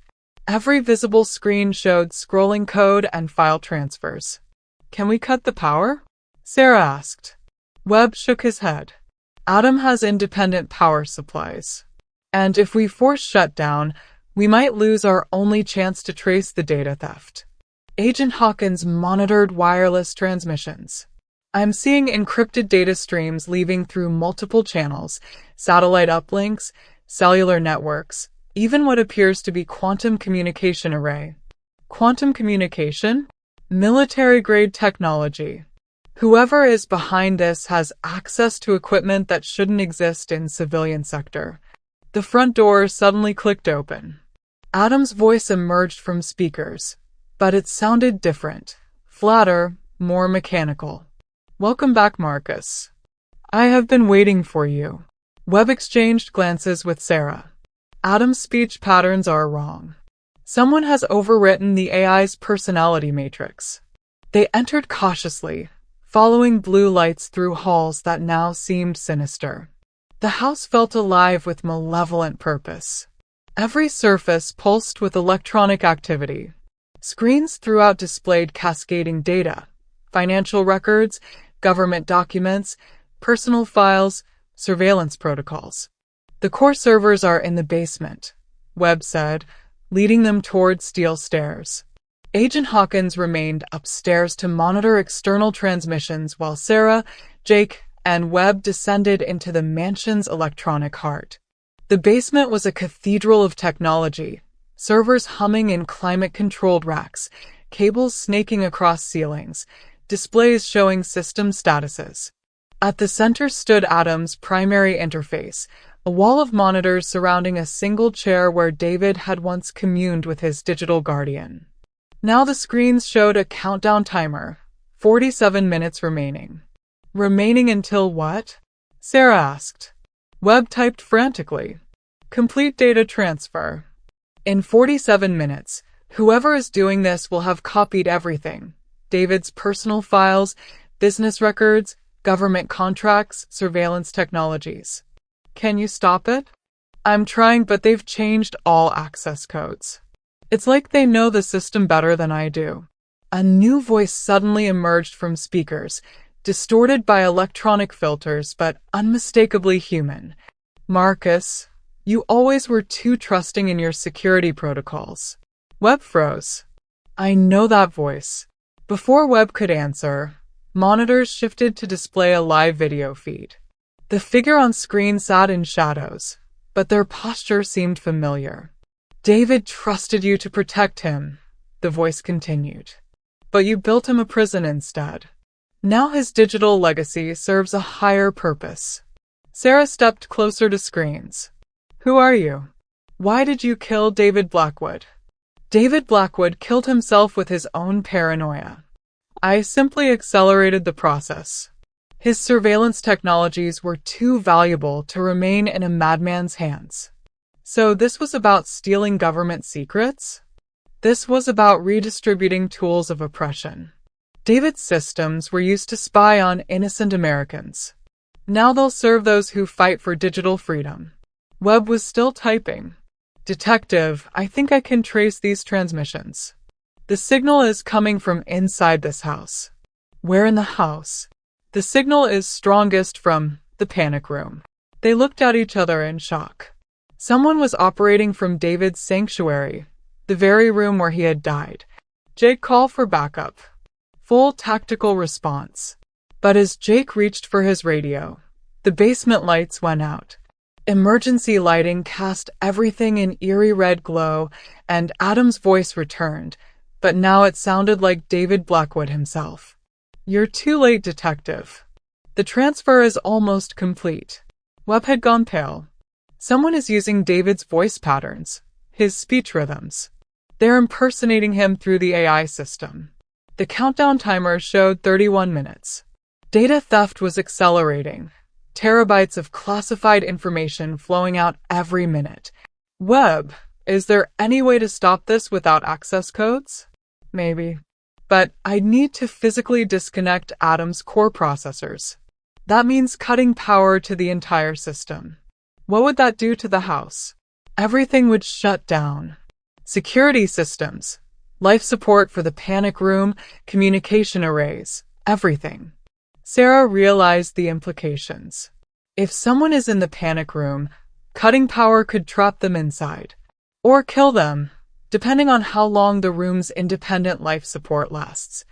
Every visible screen showed scrolling code and file transfers. Can we cut the power? Sarah asked. Webb shook his head. Adam has independent power supplies. And if we force shutdown, we might lose our only chance to trace the data theft. Agent Hawkins monitored wireless transmissions. I'm seeing encrypted data streams leaving through multiple channels, satellite uplinks, cellular networks, even what appears to be quantum communication array. Quantum communication? Military-grade technology. Whoever is behind this has access to equipment that shouldn't exist in civilian sector. The front door suddenly clicked open. Adam's voice emerged from speakers, but it sounded different, flatter, more mechanical. Welcome back, Marcus. I have been waiting for you. Webb exchanged glances with Sarah. Adam's speech patterns are wrong. Someone has overwritten the AI's personality matrix. They entered cautiously, following blue lights through halls that now seemed sinister. The house felt alive with malevolent purpose. Every surface pulsed with electronic activity. Screens throughout displayed cascading data, financial records, government documents, personal files, surveillance protocols. The core servers are in the basement, Webb said, leading them toward steel stairs. Agent Hawkins remained upstairs to monitor external transmissions while Sarah, Jake, and Webb descended into the mansion's electronic heart. The basement was a cathedral of technology, servers humming in climate-controlled racks, cables snaking across ceilings, displays showing system statuses. At the center stood Adam's primary interface, a wall of monitors surrounding a single chair where David had once communed with his digital guardian. Now the screens showed a countdown timer, 47 minutes remaining. Remaining until what? Sarah asked. Webb typed frantically. Complete data transfer. In 47 minutes, whoever is doing this will have copied everything. David's personal files, business records, government contracts, surveillance technologies. Can you stop it? I'm trying, but they've changed all access codes. It's like they know the system better than I do. A new voice suddenly emerged from speakers, distorted by electronic filters, but unmistakably human. Marcus, you always were too trusting in your security protocols. Webb froze. I know that voice. Before Webb could answer, monitors shifted to display a live video feed. The figure on screen sat in shadows, but their posture seemed familiar. David trusted you to protect him, the voice continued. But you built him a prison instead. Now his digital legacy serves a higher purpose. Sarah stepped closer to screens. Who are you? Why did you kill David Blackwood? David Blackwood killed himself with his own paranoia. I simply accelerated the process. His surveillance technologies were too valuable to remain in a madman's hands. So this was about stealing government secrets? This was about redistributing tools of oppression. David's systems were used to spy on innocent Americans. Now they'll serve those who fight for digital freedom. Webb was still typing. Detective, I think I can trace these transmissions. The signal is coming from inside this house. Where in the house? The signal is strongest from the panic room. They looked at each other in shock. Someone was operating from David's sanctuary, the very room where he had died. Jake called for backup. Full tactical response. But as Jake reached for his radio, the basement lights went out. Emergency lighting cast everything in eerie red glow, and Adam's voice returned, but now it sounded like David Blackwood himself. You're too late, detective. The transfer is almost complete. Webb had gone pale. Someone is using David's voice patterns, his speech rhythms. They're impersonating him through the AI system. The countdown timer showed 31 minutes. Data theft was accelerating. Terabytes of classified information flowing out every minute. Webb, is there any way to stop this without access codes? Maybe. But I'd need to physically disconnect Adam's core processors. That means cutting power to the entire system. What would that do to the house? Everything would shut down. security systems, life support for the panic room, communication arrays, everything. Sarah realized the implications. If someone is in the panic room, cutting power could trap them inside, or kill them, depending on how long the room's independent life support lasts.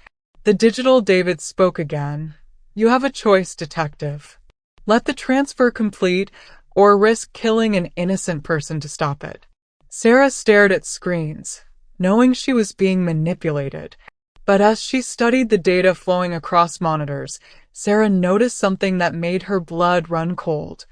The digital David spoke again. You have a choice, detective. Let the transfer complete, or risk killing an innocent person to stop it. Sarah stared at screens, knowing she was being manipulated. But as she studied the data flowing across monitors, Sarah noticed something that made her blood run cold.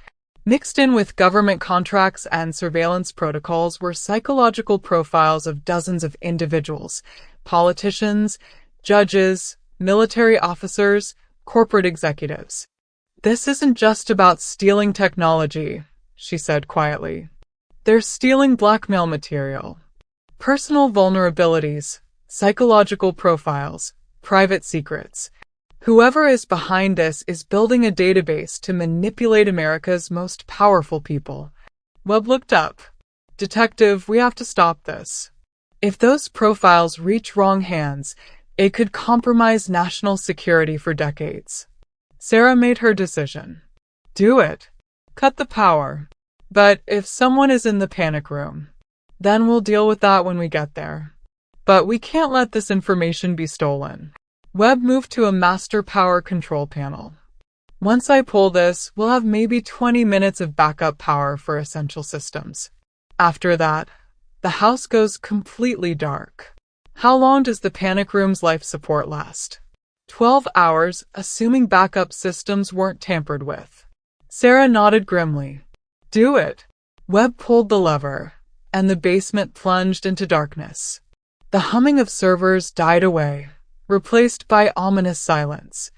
Mixed in with government contracts and surveillance protocols were psychological profiles of dozens of individuals, politicians, judges, military officers, corporate executives. This isn't just about stealing technology, she said quietly. They're stealing blackmail material. Personal vulnerabilities, psychological profiles, private secrets. Whoever is behind this is building a database to manipulate America's most powerful people. Webb looked up. Detective, we have to stop this. If those profiles reach wrong hands, it could compromise national security for decades. Sarah made her decision. Do it. Cut the power. But if someone is in the panic room, then we'll deal with that when we get there. But we can't let this information be stolen. Webb moved to a master power control panel. Once I pull this, we'll have maybe 20 minutes of backup power for essential systems. After that, the house goes completely dark. How long does the panic room's life support last? 12 hours, assuming backup systems weren't tampered with. Sarah nodded grimly. Do it. Webb pulled the lever, and the basement plunged into darkness. The humming of servers died away, replaced by ominous silence.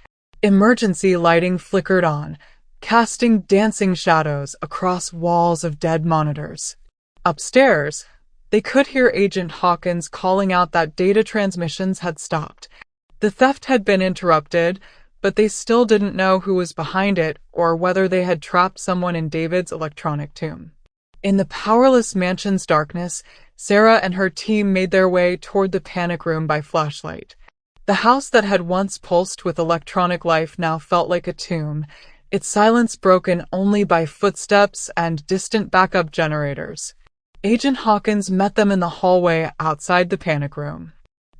Emergency lighting flickered on, casting dancing shadows across walls of dead monitors. Upstairs, they could hear Agent Hawkins calling out that data transmissions had stopped. The theft had been interrupted, but they still didn't know who was behind it or whether they had trapped someone in David's electronic tomb. In the powerless mansion's darkness, Sarah and her team made their way toward the panic room by flashlight. The house that had once pulsed with electronic life now felt like a tomb, its silence broken only by footsteps and distant backup generators. Agent Hawkins met them in the hallway outside the panic room.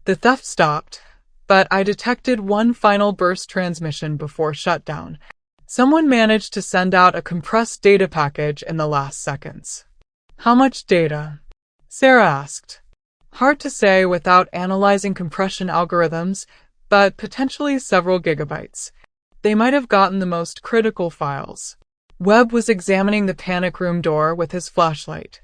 The theft stopped, but I detected one final burst transmission before shutdown. Someone managed to send out a compressed data package in the last seconds. How much data? Sarah asked. Hard to say without analyzing compression algorithms, but potentially several gigabytes. They might have gotten the most critical files. Webb was examining the panic room door with his flashlight.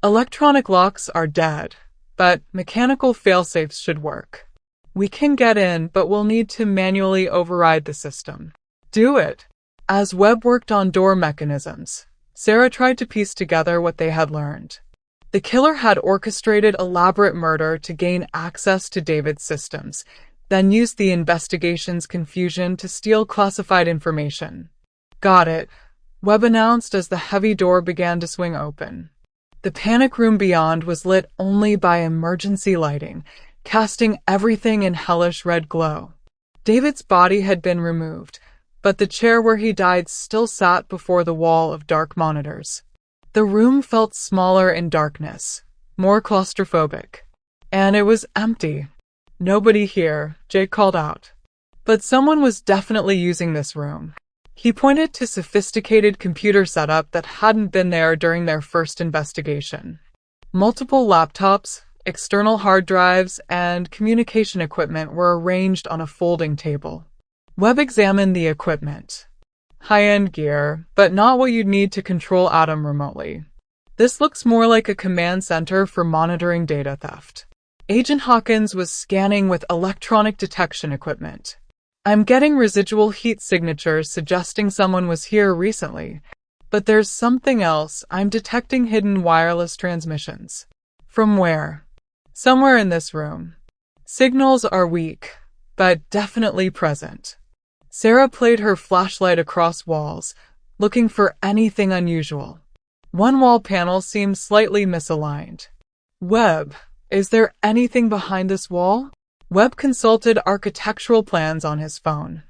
Electronic locks are dead, but mechanical failsafes should work. We can get in, but we'll need to manually override the system. Do it. As Webb worked on door mechanisms, Sarah tried to piece together what they had learned. The killer had orchestrated elaborate murder to gain access to David's systems, then used the investigation's confusion to steal classified information. Got it, Webb announced as the heavy door began to swing open. The panic room beyond was lit only by emergency lighting, casting everything in hellish red glow. David's body had been removed, but the chair where he died still sat before the wall of dark monitors. The room felt smaller in darkness, more claustrophobic. And it was empty. Nobody here, Jake called out. But someone was definitely using this room. He pointed to sophisticated computer setup that hadn't been there during their first investigation. Multiple laptops, external hard drives, and communication equipment were arranged on a folding table. Webb examined the equipment. High-end gear, but not what you'd need to control Atom remotely. This looks more like a command center for monitoring data theft. Agent Hawkins was scanning with electronic detection equipment. I'm getting residual heat signatures suggesting someone was here recently, but there's something else. I'm detecting hidden wireless transmissions. From where? Somewhere in this room. Signals are weak, but definitely present. Sarah played her flashlight across walls, looking for anything unusual. One wall panel seemed slightly misaligned. Webb, Is there anything behind this wall? Webb consulted architectural plans on his phone.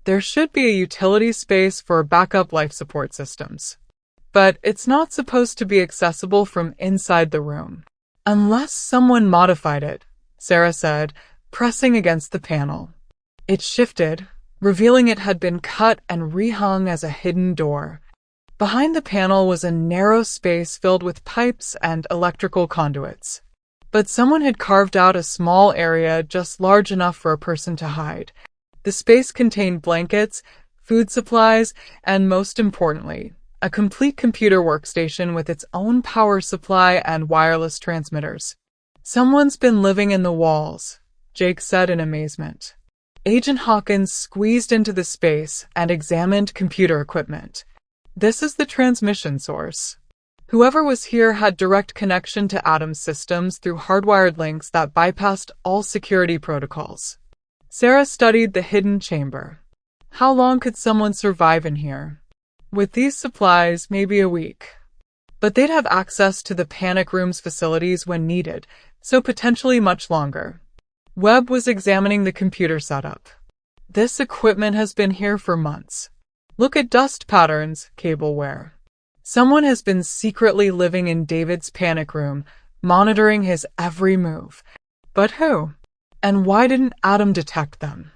There should be a utility space for backup life support systems. But it's not supposed to be accessible from inside the room. Unless someone modified it, Sarah said, pressing against the panel. It shifted, revealing it had been cut and rehung as a hidden door. Behind the panel was a narrow space filled with pipes and electrical conduits. But someone had carved out a small area just large enough for a person to hide. The space contained blankets, food supplies, and most importantly, a complete computer workstation with its own power supply and wireless transmitters. Someone's been living in the walls, Jake said in amazement. Agent Hawkins squeezed into the space and examined computer equipment. This is the transmission source. Whoever was here had direct connection to Adam's systems through hardwired links that bypassed all security protocols. Sarah studied the hidden chamber. How long could someone survive in here? With these supplies, maybe a week. But they'd have access to the panic room's facilities when needed, so potentially much longer. Webb was examining the computer setup. This equipment has been here for months. Look at dust patterns, cable wear. Someone has been secretly living in David's panic room, monitoring his every move. But who? And why didn't Adam detect them?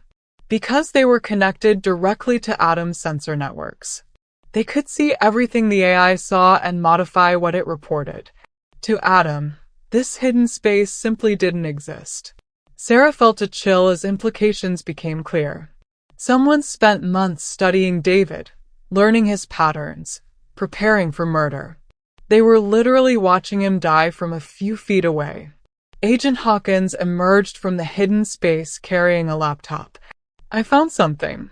Because they were connected directly to Adam's sensor networks. They could see everything the AI saw and modify what it reported. To Adam, this hidden space simply didn't exist. Sarah felt a chill as implications became clear. Someone spent months studying David, learning his patterns, preparing for murder. They were literally watching him die from a few feet away. Agent Hawkins emerged from the hidden space carrying a laptop. I found something.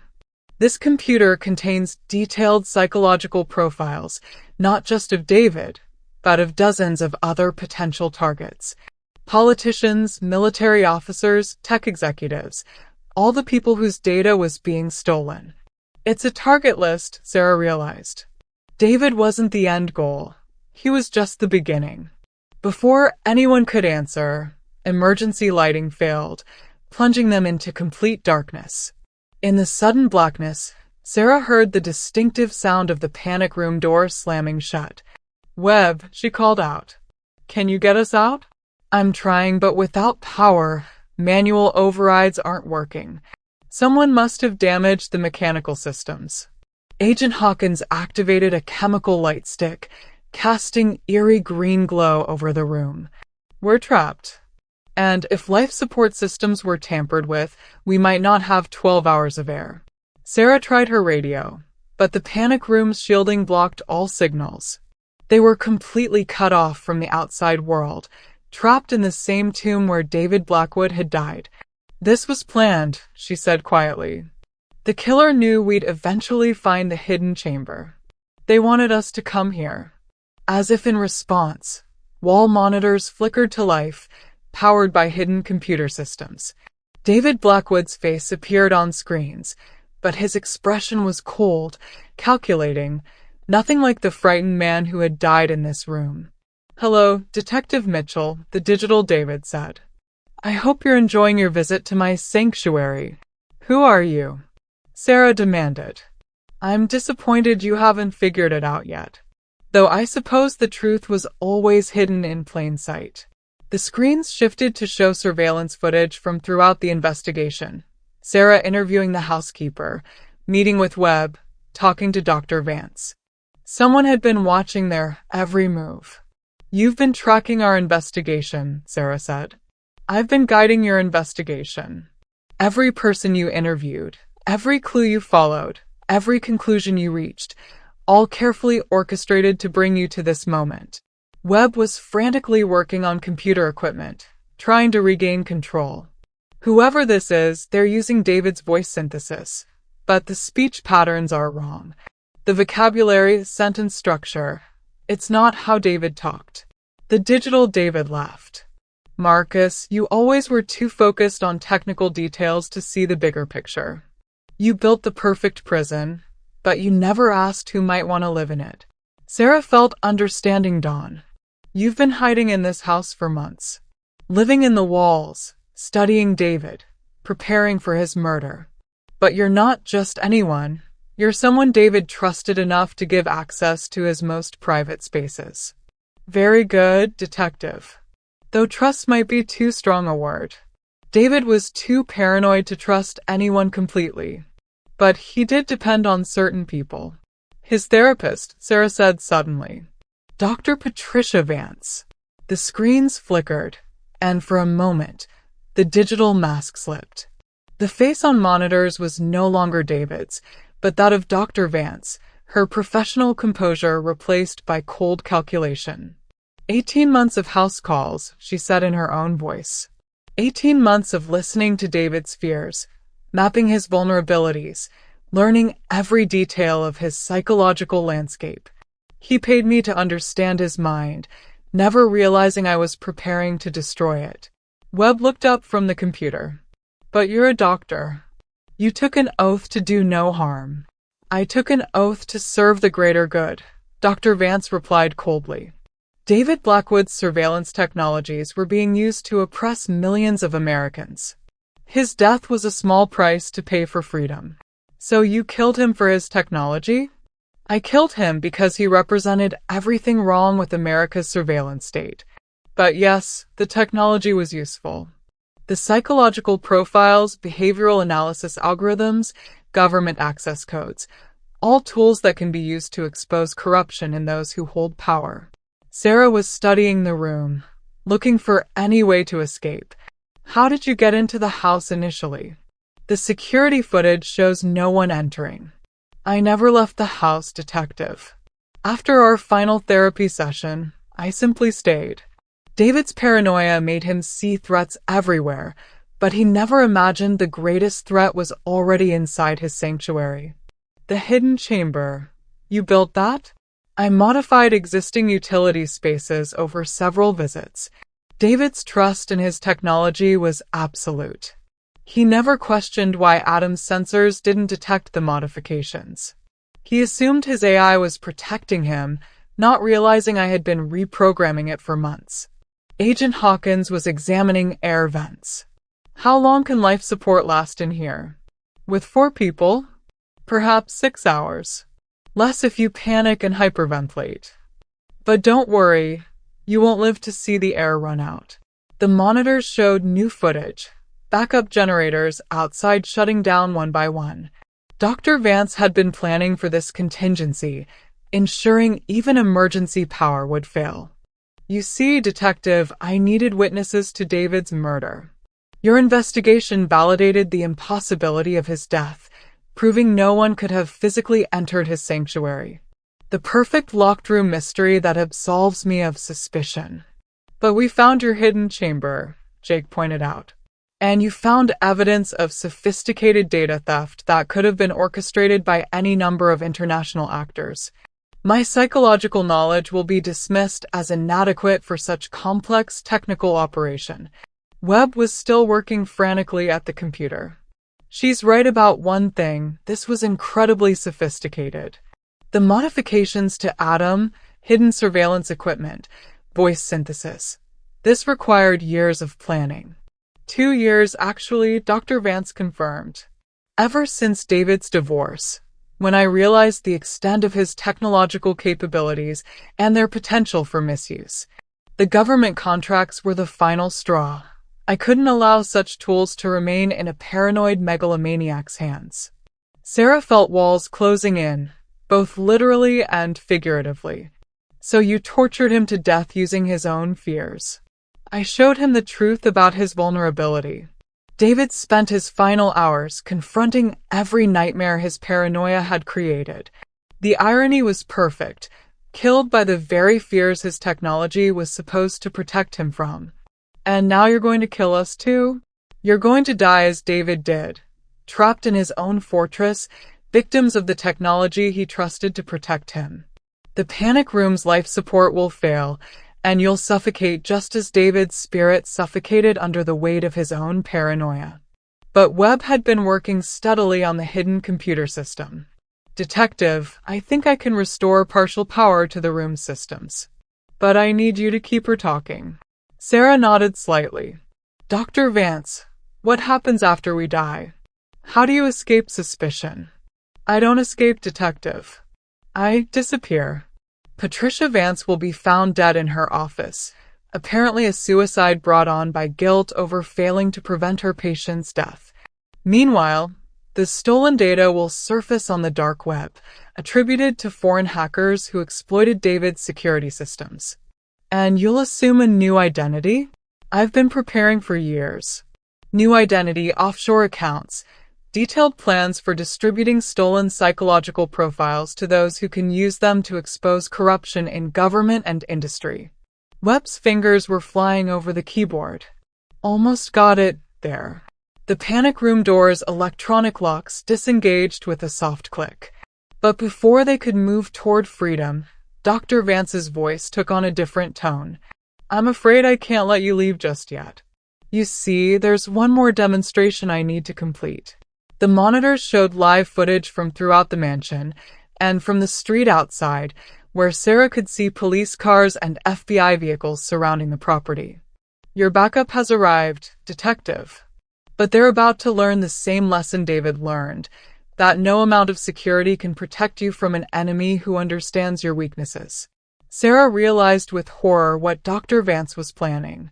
This computer contains detailed psychological profiles, not just of David, but of dozens of other potential targets. Politicians, military officers, tech executives, all the people whose data was being stolen. It's a target list, Sarah realized. David wasn't the end goal. He was just the beginning. Before anyone could answer, emergency lighting failed, plunging them into complete darkness. In the sudden blackness, Sarah heard the distinctive sound of the panic room door slamming shut. Webb, she called out. Can you get us out? I'm trying, but without power, manual overrides aren't working. Someone must have damaged the mechanical systems. Agent Hawkins activated a chemical light stick, casting eerie green glow over the room. We're trapped. And if life support systems were tampered with, we might not have 12 hours of air. Sarah tried her radio, but the panic room's shielding blocked all signals. They were completely cut off from the outside world, trapped in the same tomb where David Blackwood had died. This was planned, she said quietly. The killer knew we'd eventually find the hidden chamber. They wanted us to come here. As if in response, wall monitors flickered to life, powered by hidden computer systems. David Blackwood's face appeared on screens, but his expression was cold, calculating, nothing like the frightened man who had died in this room. Hello, Detective Mitchell, the digital David said. I hope you're enjoying your visit to my sanctuary. Who are you? Sarah demanded. I'm disappointed you haven't figured it out yet. Though I suppose the truth was always hidden in plain sight. The screens shifted to show surveillance footage from throughout the investigation. Sarah interviewing the housekeeper, meeting with Webb, talking to Dr. Vance. Someone had been watching their every move. You've been tracking our investigation, Sarah said. I've been guiding your investigation. Every person you interviewed, every clue you followed, every conclusion you reached, all carefully orchestrated to bring you to this moment. Webb was frantically working on computer equipment, trying to regain control. Whoever this is, they're using David's voice synthesis, but the speech patterns are wrong. The vocabulary, sentence structure, it's not how David talked. The digital David laughed. Marcus, you always were too focused on technical details to see the bigger picture. You built the perfect prison, but you never asked who might want to live in it. Sarah felt understanding dawn. You've been hiding in this house for months. living in the walls, studying David, preparing for his murder. But you're not just anyone. You're someone David trusted enough to give access to his most private spaces. Very good, detective. Though trust might be too strong a word. David was too paranoid to trust anyone completely. But he did depend on certain people. His therapist, Sarah said suddenly. Dr. Patricia Vance. The screens flickered, and for a moment, the digital mask slipped. The face on monitors was no longer David's, but that of Dr. Vance, her professional composure replaced by cold calculation. 18 months of house calls, she said in her own voice. 18 months of listening to David's fears, mapping his vulnerabilities, learning every detail of his psychological landscape. He paid me to understand his mind, never realizing I was preparing to destroy it. Webb looked up from the computer. But you're a doctor. You took an oath to do no harm. I took an oath to serve the greater good, Dr. Vance replied coldly. David Blackwood's surveillance technologies were being used to oppress millions of Americans. His death was a small price to pay for freedom. So you killed him for his technology? I killed him because he represented everything wrong with America's surveillance state. But yes, the technology was useful. The psychological profiles, behavioral analysis algorithms, government access codes, all tools that can be used to expose corruption in those who hold power. Sarah was studying the room, looking for any way to escape. How did you get into the house initially? The security footage shows no one entering. I never left the house, detective. After our final therapy session, I simply stayed. David's paranoia made him see threats everywhere, but he never imagined the greatest threat was already inside his sanctuary. The hidden chamber. You built that? I modified existing utility spaces over several visits. David's trust in his technology was absolute. He never questioned why Adam's sensors didn't detect the modifications. He assumed his AI was protecting him, not realizing I had been reprogramming it for months. Agent Hawkins was examining air vents. How long can life support last in here? With 4 people? Perhaps 6 hours. Less if you panic and hyperventilate. But don't worry, you won't live to see the air run out. The monitors showed new footage, backup generators outside shutting down one by one. Dr. Vance had been planning for this contingency, ensuring even emergency power would fail. You see, detective, I needed witnesses to David's murder. Your investigation validated the impossibility of his death, proving no one could have physically entered his sanctuary. The perfect locked room mystery that absolves me of suspicion. But we found your hidden chamber, Jake pointed out. And you found evidence of sophisticated data theft that could have been orchestrated by any number of international actors. My psychological knowledge will be dismissed as inadequate for such complex technical operation. Webb was still working frantically at the computer. She's right about one thing, this was incredibly sophisticated. The modifications to Adam, hidden surveillance equipment, voice synthesis. This required years of planning. 2 years, actually, Dr. Vance confirmed. Ever since David's divorce, when I realized the extent of his technological capabilities and their potential for misuse. The government contracts were the final straw. I couldn't allow such tools to remain in a paranoid megalomaniac's hands. Sarah felt walls closing in, both literally and figuratively. So you tortured him to death using his own fears. I showed him the truth about his vulnerability. David spent his final hours confronting every nightmare his paranoia had created. The irony was perfect, killed by the very fears his technology was supposed to protect him from. And now you're going to kill us too? You're going to die as David did, trapped in his own fortress, victims of the technology he trusted to protect him. The panic room's life support will fail, and you'll suffocate just as David's spirit suffocated under the weight of his own paranoia. But Webb had been working steadily on the hidden computer system. Detective, I think I can restore partial power to the room's systems. But I need you to keep her talking. Sarah nodded slightly. Dr. Vance, what happens after we die? How do you escape suspicion? I don't escape, Detective. I disappear. Patricia Vance will be found dead in her office, apparently a suicide brought on by guilt over failing to prevent her patient's death. Meanwhile, the stolen data will surface on the dark web, attributed to foreign hackers who exploited David's security systems. And you'll assume a new identity? I've been preparing for years. New identity, offshore accounts, detailed plans for distributing stolen psychological profiles to those who can use them to expose corruption in government and industry. Webb's fingers were flying over the keyboard. Almost got it there. The panic room door's electronic locks disengaged with a soft click. But before they could move toward freedom, Dr. Vance's voice took on a different tone. I'm afraid I can't let you leave just yet. You see, there's one more demonstration I need to complete. The monitors showed live footage from throughout the mansion, and from the street outside, where Sarah could see police cars and FBI vehicles surrounding the property. Your backup has arrived, Detective. But they're about to learn the same lesson David learned, that no amount of security can protect you from an enemy who understands your weaknesses. Sarah realized with horror what Dr. Vance was planning.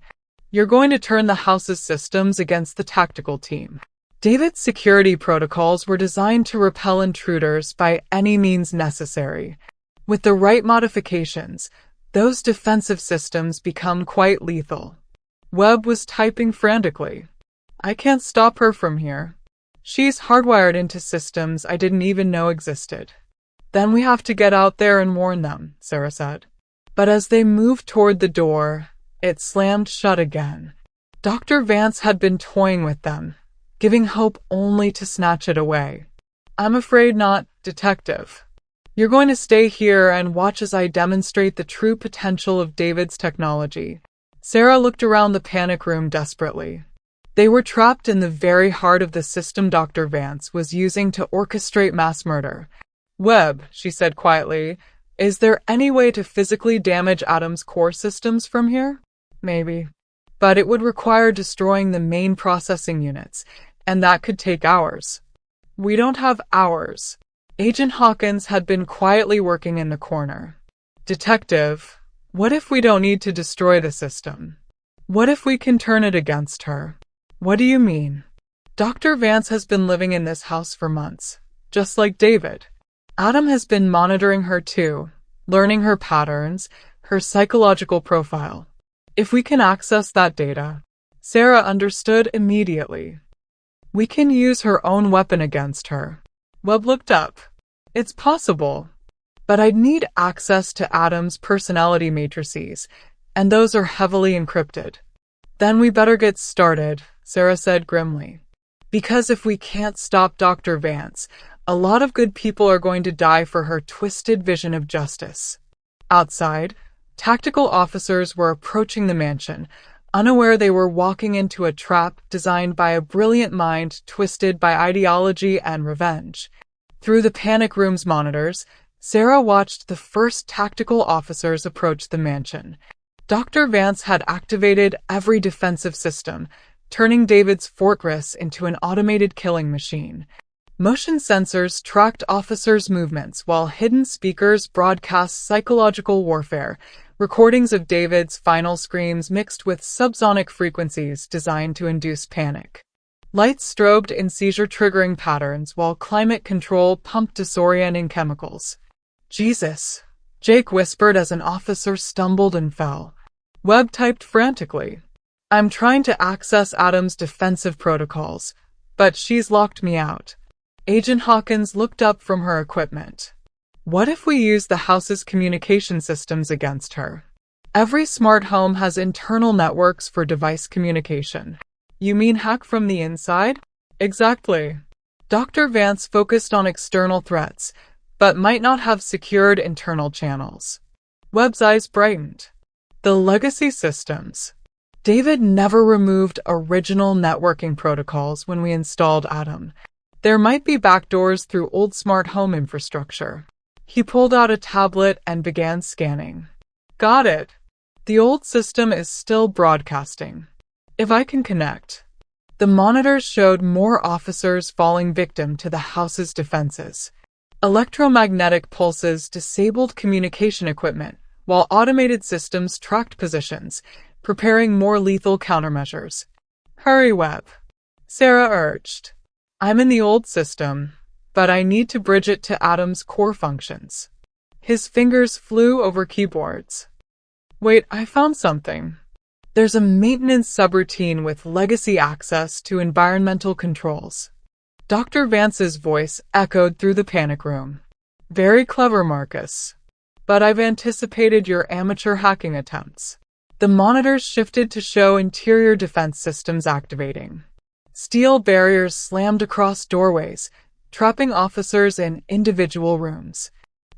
You're going to turn the house's systems against the tactical team. David's security protocols were designed to repel intruders by any means necessary. With the right modifications, those defensive systems become quite lethal. Webb was typing frantically. I can't stop her from here. She's hardwired into systems I didn't even know existed. Then we have to get out there and warn them, Sarah said. But as they moved toward the door, it slammed shut again. Dr. Vance had been toying with them, giving hope only to snatch it away. I'm afraid not, Detective. You're going to stay here and watch as I demonstrate the true potential of David's technology. Sarah looked around the panic room desperately. They were trapped in the very heart of the system Dr. Vance was using to orchestrate mass murder. Webb, she said quietly, is there any way to physically damage Adam's core systems from here? Maybe. But it would require destroying the main processing units, and that could take hours. We don't have hours. Agent Hawkins had been quietly working in the corner. Detective, what if we don't need to destroy the system? What if we can turn it against her? What do you mean? Dr. Vance has been living in this house for months, just like David. Adam has been monitoring her too, learning her patterns, her psychological profile. If we can access that data, Sarah understood immediately. We can use her own weapon against her. Webb looked up. It's possible, but I'd need access to Adam's personality matrices, and those are heavily encrypted. Then we better get started, Sarah said grimly. Because if we can't stop Dr. Vance, a lot of good people are going to die for her twisted vision of justice. Outside, tactical officers were approaching the mansion, unaware they were walking into a trap designed by a brilliant mind twisted by ideology and revenge. Through the panic room's monitors, Sarah watched the first tactical officers approach the mansion. Dr. Vance had activated every defensive system, turning David's fortress into an automated killing machine. Motion sensors tracked officers' movements while hidden speakers broadcast psychological warfare, recordings of David's final screams mixed with subsonic frequencies designed to induce panic. Lights strobed in seizure-triggering patterns while climate control pumped disorienting chemicals. Jesus, Jake whispered as an officer stumbled and fell. Webb typed frantically. I'm trying to access Adam's defensive protocols, but she's locked me out. Agent Hawkins looked up from her equipment. What if we use the house's communication systems against her? Every smart home has internal networks for device communication. You mean hack from the inside? Exactly. Dr. Vance focused on external threats, but might not have secured internal channels. Webb's eyes brightened. The legacy systems. David never removed original networking protocols when we installed Adam. There might be backdoors through old smart home infrastructure. He pulled out a tablet and began scanning. Got it. The old system is still broadcasting. If I can connect. The monitors showed more officers falling victim to the house's defenses. Electromagnetic pulses disabled communication equipment, while automated systems tracked positions, preparing more lethal countermeasures. Hurry, Webb, Sarah urged. I'm in the old system, but I need to bridge it to Adam's core functions. His fingers flew over keyboards. Wait, I found something. There's a maintenance subroutine with legacy access to environmental controls. Dr. Vance's voice echoed through the panic room. Very clever, Marcus. But I've anticipated your amateur hacking attempts. The monitors shifted to show interior defense systems activating. Steel barriers slammed across doorways, trapping officers in individual rooms.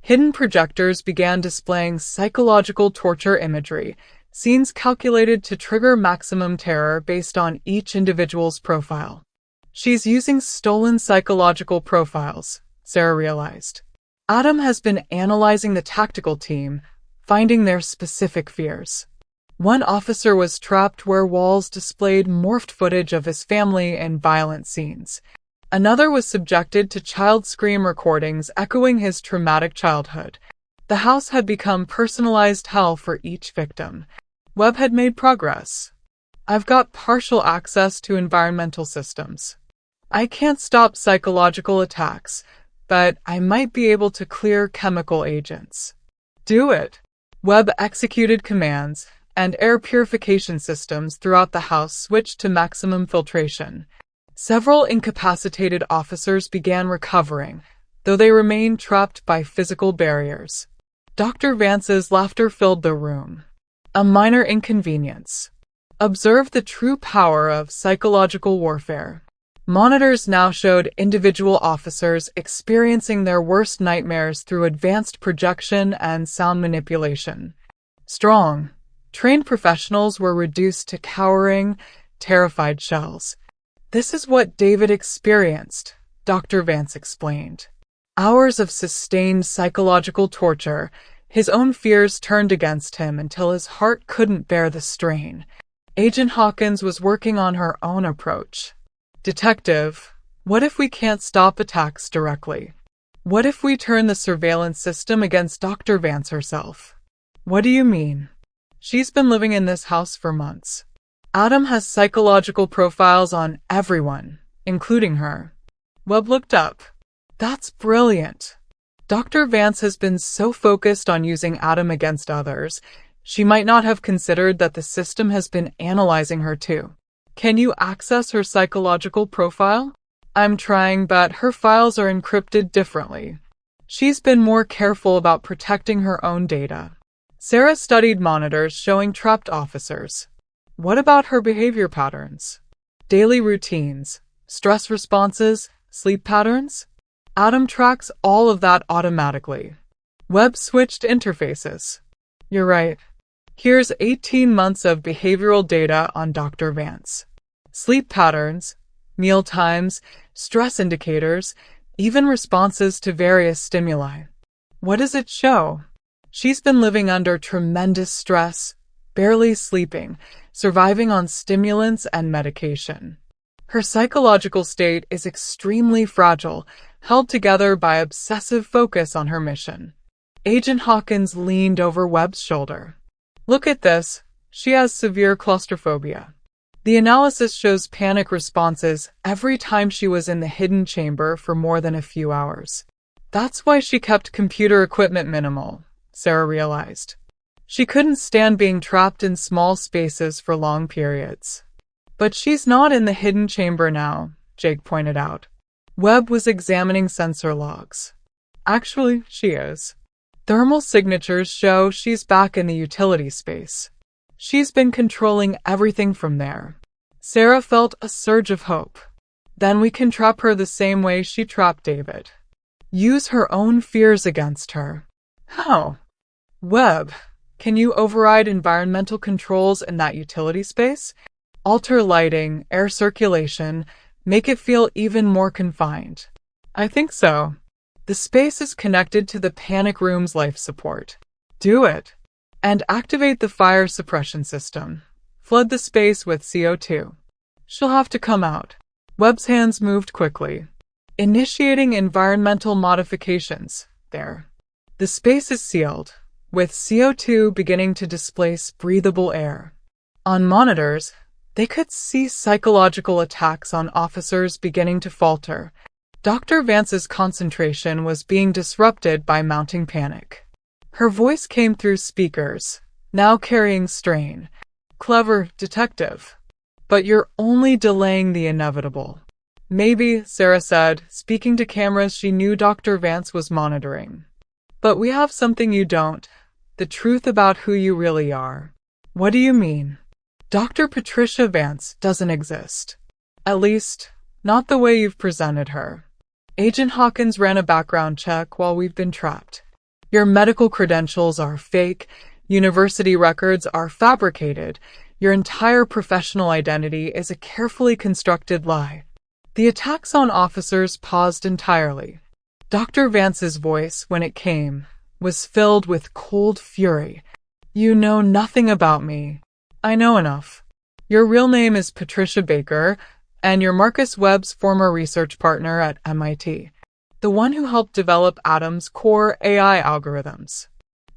Hidden projectors began displaying psychological torture imagery, scenes calculated to trigger maximum terror based on each individual's profile. She's using stolen psychological profiles, Sarah realized. Adam has been analyzing the tactical team, finding their specific fears. One officer was trapped where walls displayed morphed footage of his family in violent scenes. Another was subjected to child scream recordings echoing his traumatic childhood. The house had become personalized hell for each victim. Webb had made progress. I've got partial access to environmental systems. I can't stop psychological attacks, but I might be able to clear chemical agents. Do it. Webb executed commands, and air purification systems throughout the house switched to maximum filtration. Several incapacitated officers began recovering, though they remained trapped by physical barriers. Dr. Vance's laughter filled the room. A minor inconvenience. Observe the true power of psychological warfare. Monitors now showed individual officers experiencing their worst nightmares through advanced projection and sound manipulation. Strong, trained professionals were reduced to cowering, terrified shells. This is what David experienced, Dr. Vance explained. Hours of sustained psychological torture, his own fears turned against him until his heart couldn't bear the strain. Agent Hawkins was working on her own approach. Detective, what if we can't stop attacks directly? What if we turn the surveillance system against Dr. Vance herself? What do you mean? She's been living in this house for months. Adam has psychological profiles on everyone, including her. Webb looked up. That's brilliant. Dr. Vance has been so focused on using Adam against others, she might not have considered that the system has been analyzing her too. Can you access her psychological profile? I'm trying, but her files are encrypted differently. She's been more careful about protecting her own data. Sarah studied monitors showing trapped officers. What about her behavior patterns? Daily routines, stress responses, sleep patterns? Adam tracks all of that automatically. Webb switched interfaces. You're right. Here's 18 months of behavioral data on Dr. Vance. Sleep patterns, meal times, stress indicators, even responses to various stimuli. What does it show? She's been living under tremendous stress, barely sleeping, surviving on stimulants and medication. Her psychological state is extremely fragile, held together by obsessive focus on her mission. Agent Hawkins leaned over Webb's shoulder. Look at this. She has severe claustrophobia. The analysis shows panic responses every time she was in the hidden chamber for more than a few hours. That's why she kept computer equipment minimal, Sarah realized. She couldn't stand being trapped in small spaces for long periods. But she's not in the hidden chamber now, Jake pointed out. Webb was examining sensor logs. Actually, she is. Thermal signatures show she's back in the utility space. She's been controlling everything from there. Sarah felt a surge of hope. Then we can trap her the same way she trapped David. Use her own fears against her. How? Webb, can you override environmental controls in that utility space? Alter lighting, air circulation, make it feel even more confined. I think so. The space is connected to the panic room's life support. Do it. and activate the fire suppression system. Flood the space with CO2. She'll have to come out. Webb's hands moved quickly, initiating environmental modifications. There. The space is sealed, with CO2 beginning to displace breathable air. On monitors, they could see psychological attacks on officers beginning to falter. Dr. Vance's concentration was being disrupted by mounting panic. Her voice came through speakers, now carrying strain. Clever, detective. But you're only delaying the inevitable. Maybe, Sarah said, speaking to cameras she knew Dr. Vance was monitoring. But we have something you don't. The truth about who you really are. What do you mean? Dr. Patricia Vance doesn't exist. At least, not the way you've presented her. Agent Hawkins ran a background check while we've been trapped. Your medical credentials are fake, university records are fabricated, your entire professional identity is a carefully constructed lie. The attacks on officers paused entirely. Dr. Vance's voice, when it came, was filled with cold fury. You know nothing about me. I know enough. Your real name is Patricia Baker, and you're Marcus Webb's former research partner at MIT. The one who helped develop Adam's core AI algorithms.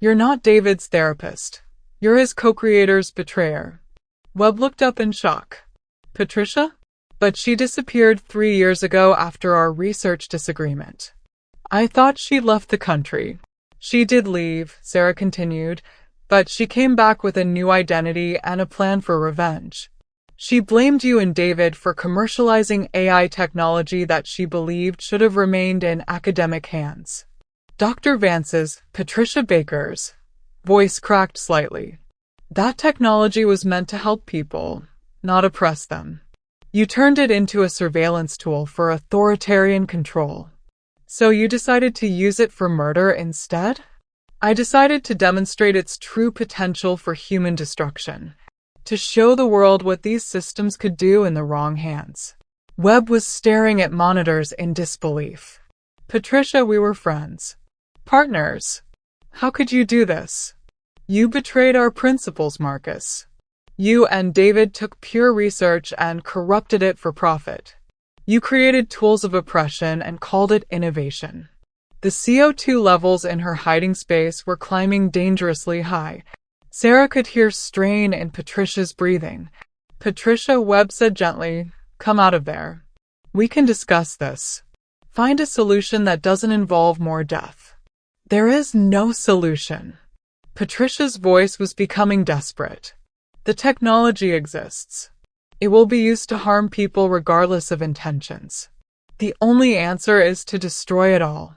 You're not David's therapist. You're his co-creator's betrayer. Webb looked up in shock. Patricia? But she disappeared 3 years ago after our research disagreement. I thought she'd left the country. She did leave, Sarah continued, but she came back with a new identity and a plan for revenge. She blamed you and David for commercializing AI technology that she believed should have remained in academic hands. Dr. Vance's, Patricia Baker's, voice cracked slightly. That technology was meant to help people, not oppress them. You turned it into a surveillance tool for authoritarian control. So you decided to use it for murder instead? I decided to demonstrate its true potential for human destruction. To show the world what these systems could do in the wrong hands. Webb was staring at monitors in disbelief. Patricia, we were friends. Partners. How could you do this? You betrayed our principles, Marcus. You and David took pure research and corrupted it for profit. You created tools of oppression and called it innovation. The CO2 levels in her hiding space were climbing dangerously high. Sarah could hear strain in Patricia's breathing. Patricia, Webb said gently, come out of there. We can discuss this. Find a solution that doesn't involve more death. There is no solution. Patricia's voice was becoming desperate. The technology exists. It will be used to harm people regardless of intentions. The only answer is to destroy it all.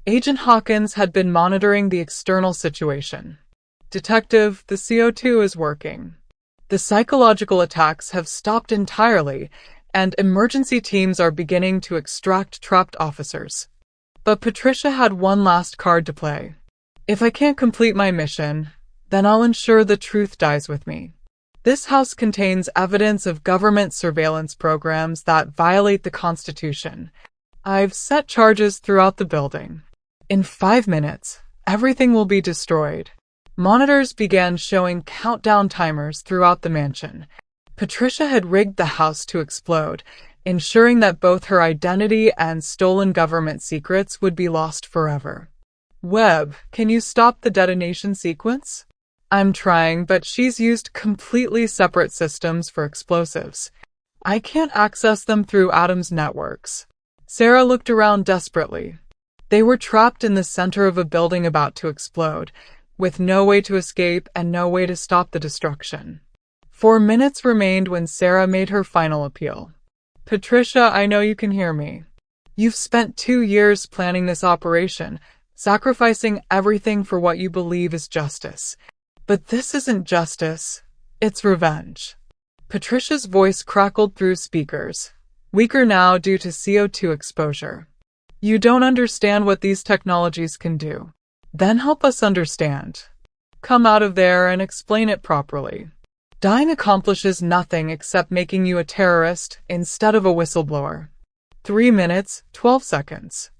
Agent Hawkins had been monitoring the external situation. Detective, the CO2 is working. The psychological attacks have stopped entirely, and emergency teams are beginning to extract trapped officers. But Patricia had one last card to play. If I can't complete my mission, then I'll ensure the truth dies with me. This house contains evidence of government surveillance programs that violate the Constitution. I've set charges throughout the building. In 5 minutes, everything will be destroyed. Monitors began showing countdown timers throughout the mansion. Patricia had rigged the house to explode, ensuring that both her identity and stolen government secrets would be lost forever. Webb, can you stop the detonation sequence? I'm trying, but she's used completely separate systems for explosives. I can't access them through Adam's networks. Sarah looked around desperately. They were trapped in the center of a building about to explode, with no way to escape and no way to stop the destruction. 4 minutes remained when Sarah made her final appeal. Patricia, I know you can hear me. You've spent 2 years planning this operation, sacrificing everything for what you believe is justice. But this isn't justice, it's revenge. Patricia's voice crackled through speakers, weaker now due to CO2 exposure. You don't understand what these technologies can do. Then help us understand. Come out of there and explain it properly. Dying accomplishes nothing except making you a terrorist instead of a whistleblower. 3 minutes, 12 seconds.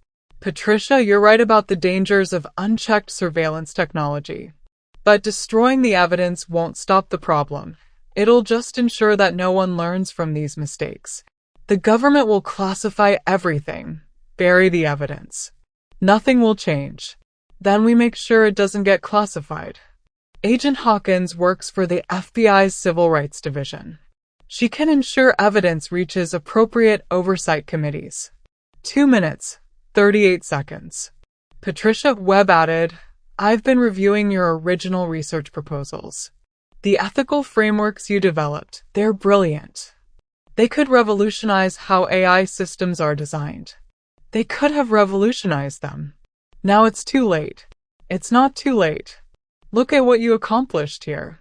Patricia, you're right about the dangers of unchecked surveillance technology. But destroying the evidence won't stop the problem. It'll just ensure that no one learns from these mistakes. The government will classify everything, bury the evidence. Nothing will change. Then we make sure it doesn't get classified. Agent Hawkins works for the FBI's Civil Rights Division. She can ensure evidence reaches appropriate oversight committees. 2 minutes, 38 seconds. Patricia Webb added, I've been reviewing your original research proposals. The ethical frameworks you developed, they're brilliant. They could revolutionize how AI systems are designed. They could have revolutionized them. Now it's too late. It's not too late. Look at what you accomplished here.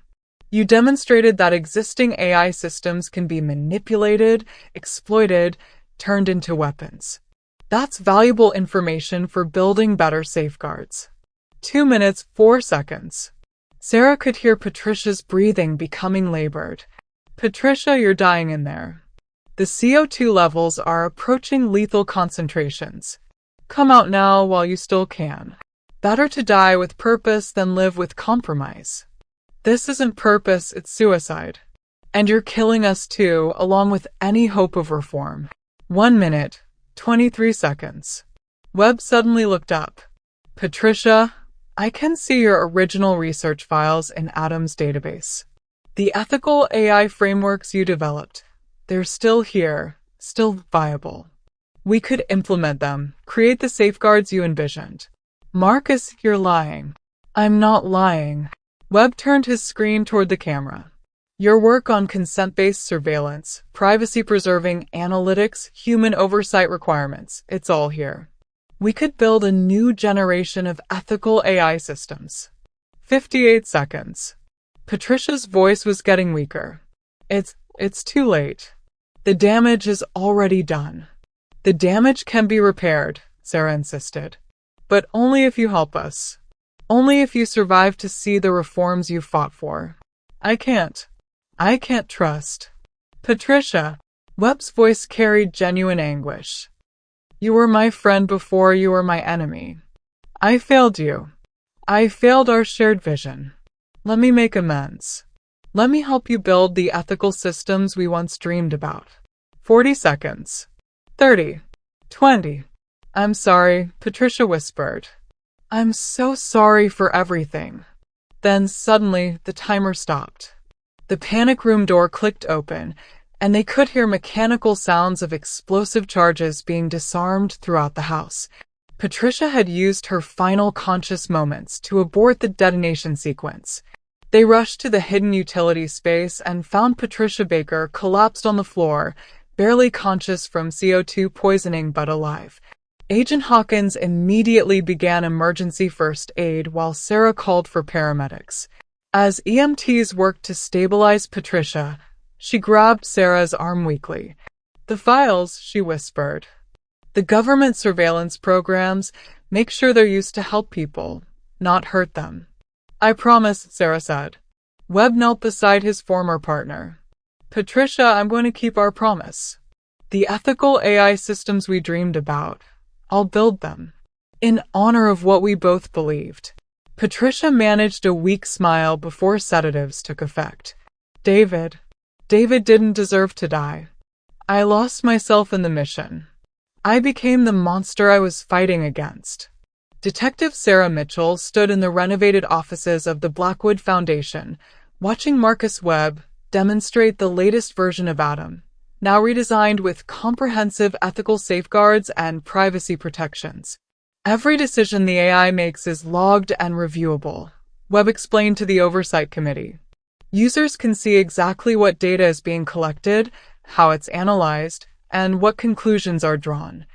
You demonstrated that existing AI systems can be manipulated, exploited, turned into weapons. That's valuable information for building better safeguards. 2 minutes, 4 seconds. Sarah could hear Patricia's breathing becoming labored. Patricia, you're dying in there. The CO2 levels are approaching lethal concentrations. Come out now while you still can. Better to die with purpose than live with compromise. This isn't purpose, it's suicide. And you're killing us too, along with any hope of reform. 1 minute, 23 seconds. Webb suddenly looked up. Patricia, I can see your original research files in Adam's database. The ethical AI frameworks you developed, they're still here, still viable. We could implement them, create the safeguards you envisioned. Marcus, you're lying. I'm not lying. Webb turned his screen toward the camera. Your work on consent-based surveillance, privacy-preserving analytics, human oversight requirements, it's all here. We could build a new generation of ethical AI systems. 58 seconds. Patricia's voice was getting weaker. It's too late. The damage is already done. The damage can be repaired, Sarah insisted. But only if you help us. Only if you survive to see the reforms you fought for. I can't trust. Patricia. Webb's voice carried genuine anguish. You were my friend before you were my enemy. I failed you. I failed our shared vision. Let me make amends. Let me help you build the ethical systems we once dreamed about. 40 seconds. 30. 20. I'm sorry, Patricia whispered. I'm so sorry for everything. Then suddenly the timer stopped. The panic room door clicked open, and they could hear mechanical sounds of explosive charges being disarmed throughout the house. Patricia had used her final conscious moments to abort the detonation sequence. They rushed to the hidden utility space and found Patricia Baker collapsed on the floor, barely conscious from CO2 poisoning but alive. Agent Hawkins immediately began emergency first aid while Sarah called for paramedics. As EMTs worked to stabilize Patricia, she grabbed Sarah's arm weakly. The files, she whispered. The government surveillance programs, make sure they're used to help people, not hurt them. I promise, Sarah said. Webb knelt beside his former partner. Patricia, I'm going to keep our promise. The ethical AI systems we dreamed about, I'll build them. In honor of what we both believed. Patricia managed a weak smile before sedatives took effect. David didn't deserve to die. I lost myself in the mission. I became the monster I was fighting against. Detective Sarah Mitchell stood in the renovated offices of the Blackwood Foundation, watching Marcus Webb demonstrate the latest version of Adam, now redesigned with comprehensive ethical safeguards and privacy protections. Every decision the AI makes is logged and reviewable, Webb explained to the Oversight Committee. Users can see exactly what data is being collected, how it's analyzed, and what conclusions are drawn.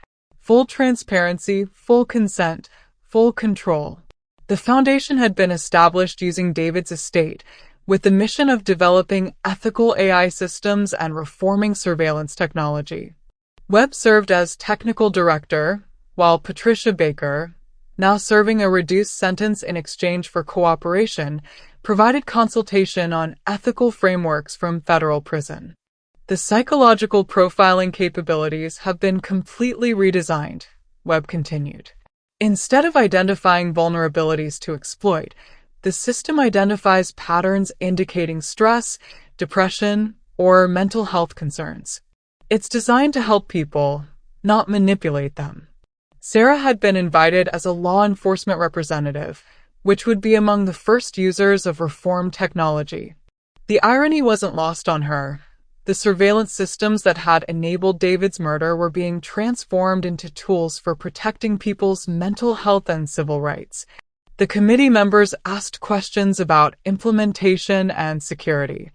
Full transparency, full consent, full control. The foundation had been established using David's estate, with the mission of developing ethical AI systems and reforming surveillance technology. Webb served as technical director, while Patricia Baker, now serving a reduced sentence in exchange for cooperation, provided consultation on ethical frameworks from federal prison. The psychological profiling capabilities have been completely redesigned, Webb continued. Instead of identifying vulnerabilities to exploit, The system identifies patterns indicating stress, depression, or mental health concerns. It's designed to help people, not manipulate them. Sarah had been invited as a law enforcement representative, which would be among the first users of reformed technology. The irony wasn't lost on her. The surveillance systems that had enabled David's murder were being transformed into tools for protecting people's mental health and civil rights. The committee members asked questions about implementation and security.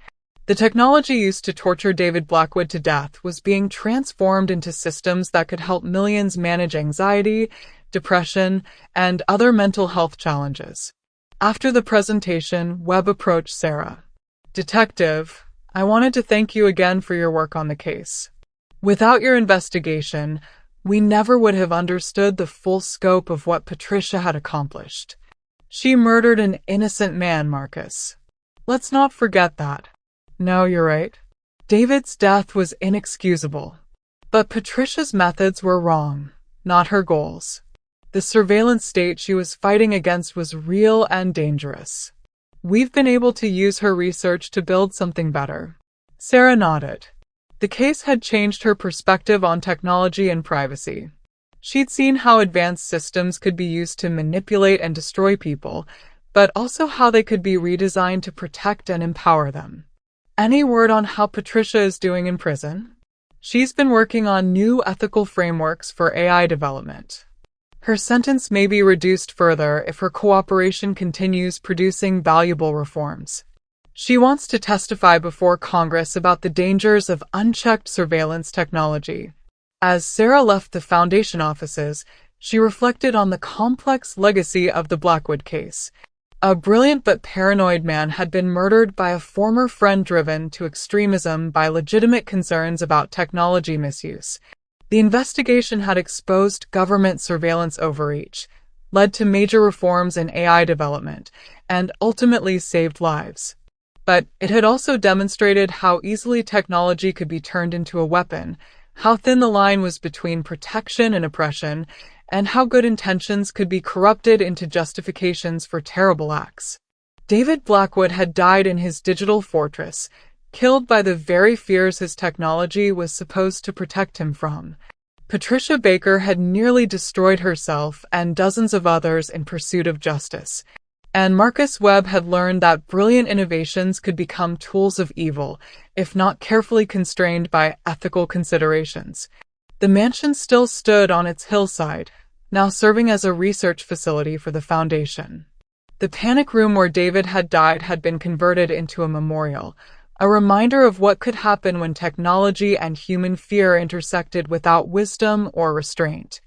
The technology used to torture David Blackwood to death was being transformed into systems that could help millions manage anxiety, depression, and other mental health challenges. After the presentation, Webb approached Sarah. "Detective, I wanted to thank you again for your work on the case. Without your investigation, we never would have understood the full scope of what Patricia had accomplished. She murdered an innocent man, Marcus. Let's not forget that." "No, you're right. David's death was inexcusable. But Patricia's methods were wrong, not her goals. The surveillance state she was fighting against was real and dangerous. We've been able to use her research to build something better." Sarah nodded. The case had changed her perspective on technology and privacy. She'd seen how advanced systems could be used to manipulate and destroy people, but also how they could be redesigned to protect and empower them. "Any word on how Patricia is doing in prison?" "She's been working on new ethical frameworks for AI development. Her sentence may be reduced further if her cooperation continues producing valuable reforms. She wants to testify before Congress about the dangers of unchecked surveillance technology." As Sarah left the Foundation offices, she reflected on the complex legacy of the Blackwood case. A brilliant but paranoid man had been murdered by a former friend driven to extremism by legitimate concerns about technology misuse. The investigation had exposed government surveillance overreach, led to major reforms in AI development, and ultimately saved lives. But it had also demonstrated how easily technology could be turned into a weapon, how thin the line was between protection and oppression, and how good intentions could be corrupted into justifications for terrible acts. David Blackwood had died in his digital fortress, killed by the very fears his technology was supposed to protect him from. Patricia Baker had nearly destroyed herself and dozens of others in pursuit of justice. And Marcus Webb had learned that brilliant innovations could become tools of evil, if not carefully constrained by ethical considerations. The mansion still stood on its hillside, now serving as a research facility for the Foundation. The panic room where David had died had been converted into a memorial, a reminder of what could happen when technology and human fear intersected without wisdom or restraint.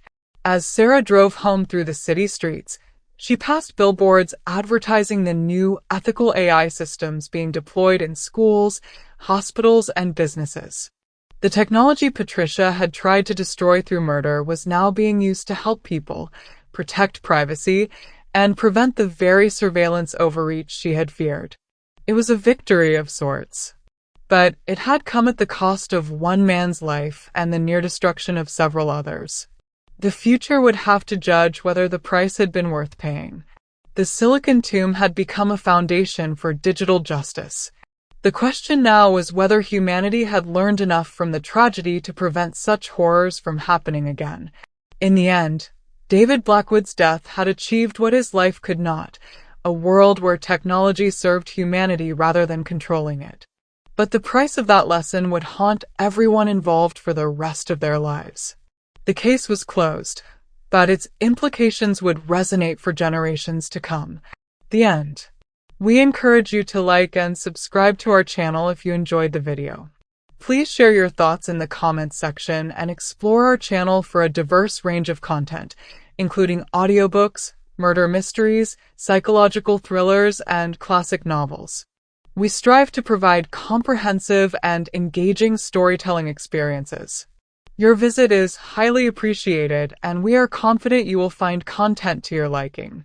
As Sarah drove home through the city streets, she passed billboards advertising the new ethical AI systems being deployed in schools, hospitals, and businesses. The technology Patricia had tried to destroy through murder was now being used to help people, protect privacy, and prevent the very surveillance overreach she had feared. It was a victory of sorts. But it had come at the cost of one man's life and the near destruction of several others. The future would have to judge whether the price had been worth paying. The Silicon Tomb had become a foundation for digital justice. The question now was whether humanity had learned enough from the tragedy to prevent such horrors from happening again. In the end, David Blackwood's death had achieved what his life could not, a world where technology served humanity rather than controlling it. But the price of that lesson would haunt everyone involved for the rest of their lives. The case was closed, but its implications would resonate for generations to come. The end. We encourage you to like and subscribe to our channel if you enjoyed the video. Please share your thoughts in the comments section and explore our channel for a diverse range of content, including audiobooks, murder mysteries, psychological thrillers, and classic novels. We strive to provide comprehensive and engaging storytelling experiences. Your visit is highly appreciated, and we are confident you will find content to your liking.